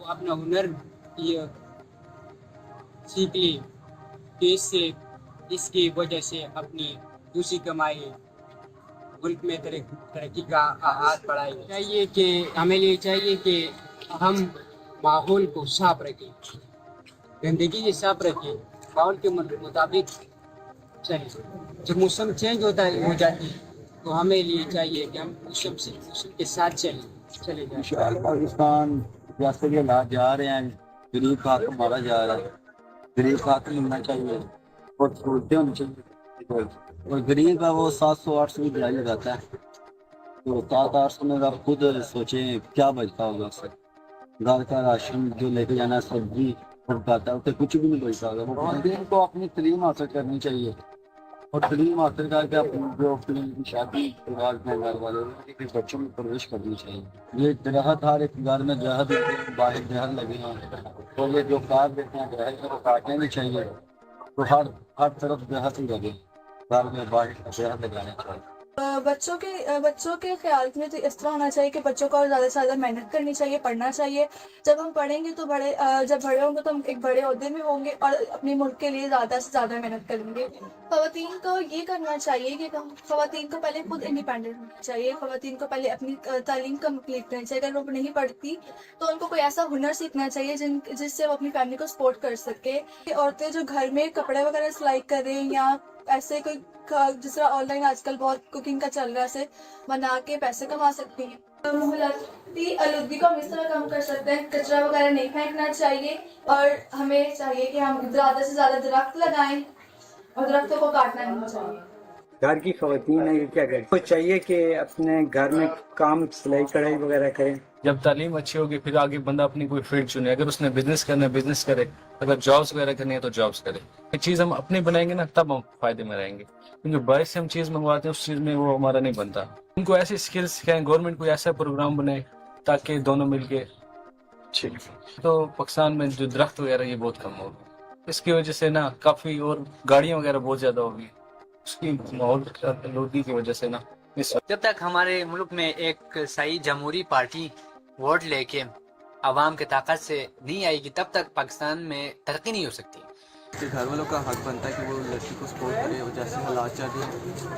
अपना हुनर ये सीख ले कि इससे इसकी वजह से अपनी दूसरी कमाई मुल्क में तरक्की का हाथ बढ़ाए। चाहिए कि हमें लिए चाहिए कि हम माहौल को साफ रखें, गंदगी से साफ रखें, माहौल के मुताबिक चलें। जब मौसम चेंज हो जाती है तो हमें लिए चाहिए कि हम मौसम के साथ चले जाएं। पाकिस्तान जैसे कि हालात जा रहे हैं, गरीब खाक मारा जा रहा है, गरीब खाक मिलना चाहिए और सहूलतें होनी चाहिए। और गरीब का वो 700-800 की दिहाड़ी लगाता है, तो 700-800 में आप खुद सोचें क्या बचता होगा उससे। घर का राशन जो लेके जाना है, सब्जी पकाता है, उससे कुछ भी नहीं बचता होगा। इनको अपनी तलीम हासिल करनी चाहिए और तलीम हासिल करके अपनी जो अपनी शादी परिवार में घर वाले बच्चों में प्रवेश करनी चाहिए। ये दरख्त हर एक घर में दरख्त बाहर दरख्त लगे हैं, तो ये जो काट देते हैं दरख्त को काटने भी चाहिए। तो हर तरफ दरख्त लगे, घर में बाहर दरख्त लगाने चाहिए। बच्चों के ख्याल में तो इस तरह होना चाहिए कि बच्चों को ज़्यादा से ज़्यादा मेहनत करनी चाहिए, पढ़ना चाहिए। जब हम पढ़ेंगे तो जब बड़े होंगे तो हम एक बड़े ओहदे में होंगे और अपने मुल्क के लिए ज़्यादा से ज़्यादा मेहनत करेंगे। ख़वातीन को ये करना चाहिए कि ख़वातीन को पहले खुद इंडिपेंडेंट होना चाहिए। ख़वातीन को पहले अपनी तालीम कंप्लीट करनी चाहिए। अगर वो नहीं पढ़ती तो उनको कोई ऐसा हुनर सीखना चाहिए जिससे वो अपनी फैमिली को सपोर्ट कर सके। औरतें जो घर में कपड़े वगैरह सिलाई करें या ऐसे कोई जिस तरह ऑनलाइन आजकल बहुत कुकिंग का चल रहा है, से बना के पैसे कमा सकती हैं। माहौलियाती आलूदगी को हम इस तरह कम कर सकते हैं, कचरा वगैरह नहीं फेंकना चाहिए और हमें चाहिए कि हम ज़्यादा से ज़्यादा दरख्त लगाएं और दरख्तों को काटना नहीं चाहिए। घर की ख़वातीन है क्या करें, तो चाहिए कि अपने घर में काम सिलाई कढ़ाई वगैरह करें। जब तालीम अच्छी होगी फिर आगे बंदा अपनी कोई फील्ड चुने। अगर उसने बिजनेस करना है बिजनेस करे, अगर जॉब्स वगैरह करनी है तो जॉब्स करे। एक चीज़ हम अपनी बनाएंगे ना तब हम फायदे में रहेंगे, क्योंकि बाहर से हम चीज़ मंगवाते हैं उस चीज़ में वो हमारा नहीं बनता। उनको ऐसी स्किल्स सिखाएं, गवर्नमेंट कोई ऐसा प्रोग्राम बनाए ताकि दोनों मिलके ठीक। तो पाकिस्तान में जो दरख्त वगैरह ये बहुत कम होगा, इसकी वजह से ना काफ़ी और गाड़ियाँ वगैरह बहुत ज़्यादा होगी, उसकी माहौल आलूदगी की वजह से ना। जब तक हमारे मुल्क में एक सही जमहूरी पार्टी वोट लेके आवाम की ताकत से नहीं आएगी तब तक पाकिस्तान में तरक्की नहीं हो सकती। घर वालों का हक बनता है कि वो लड़की को सपोर्ट करे, और जैसे हालात चल रहे हैं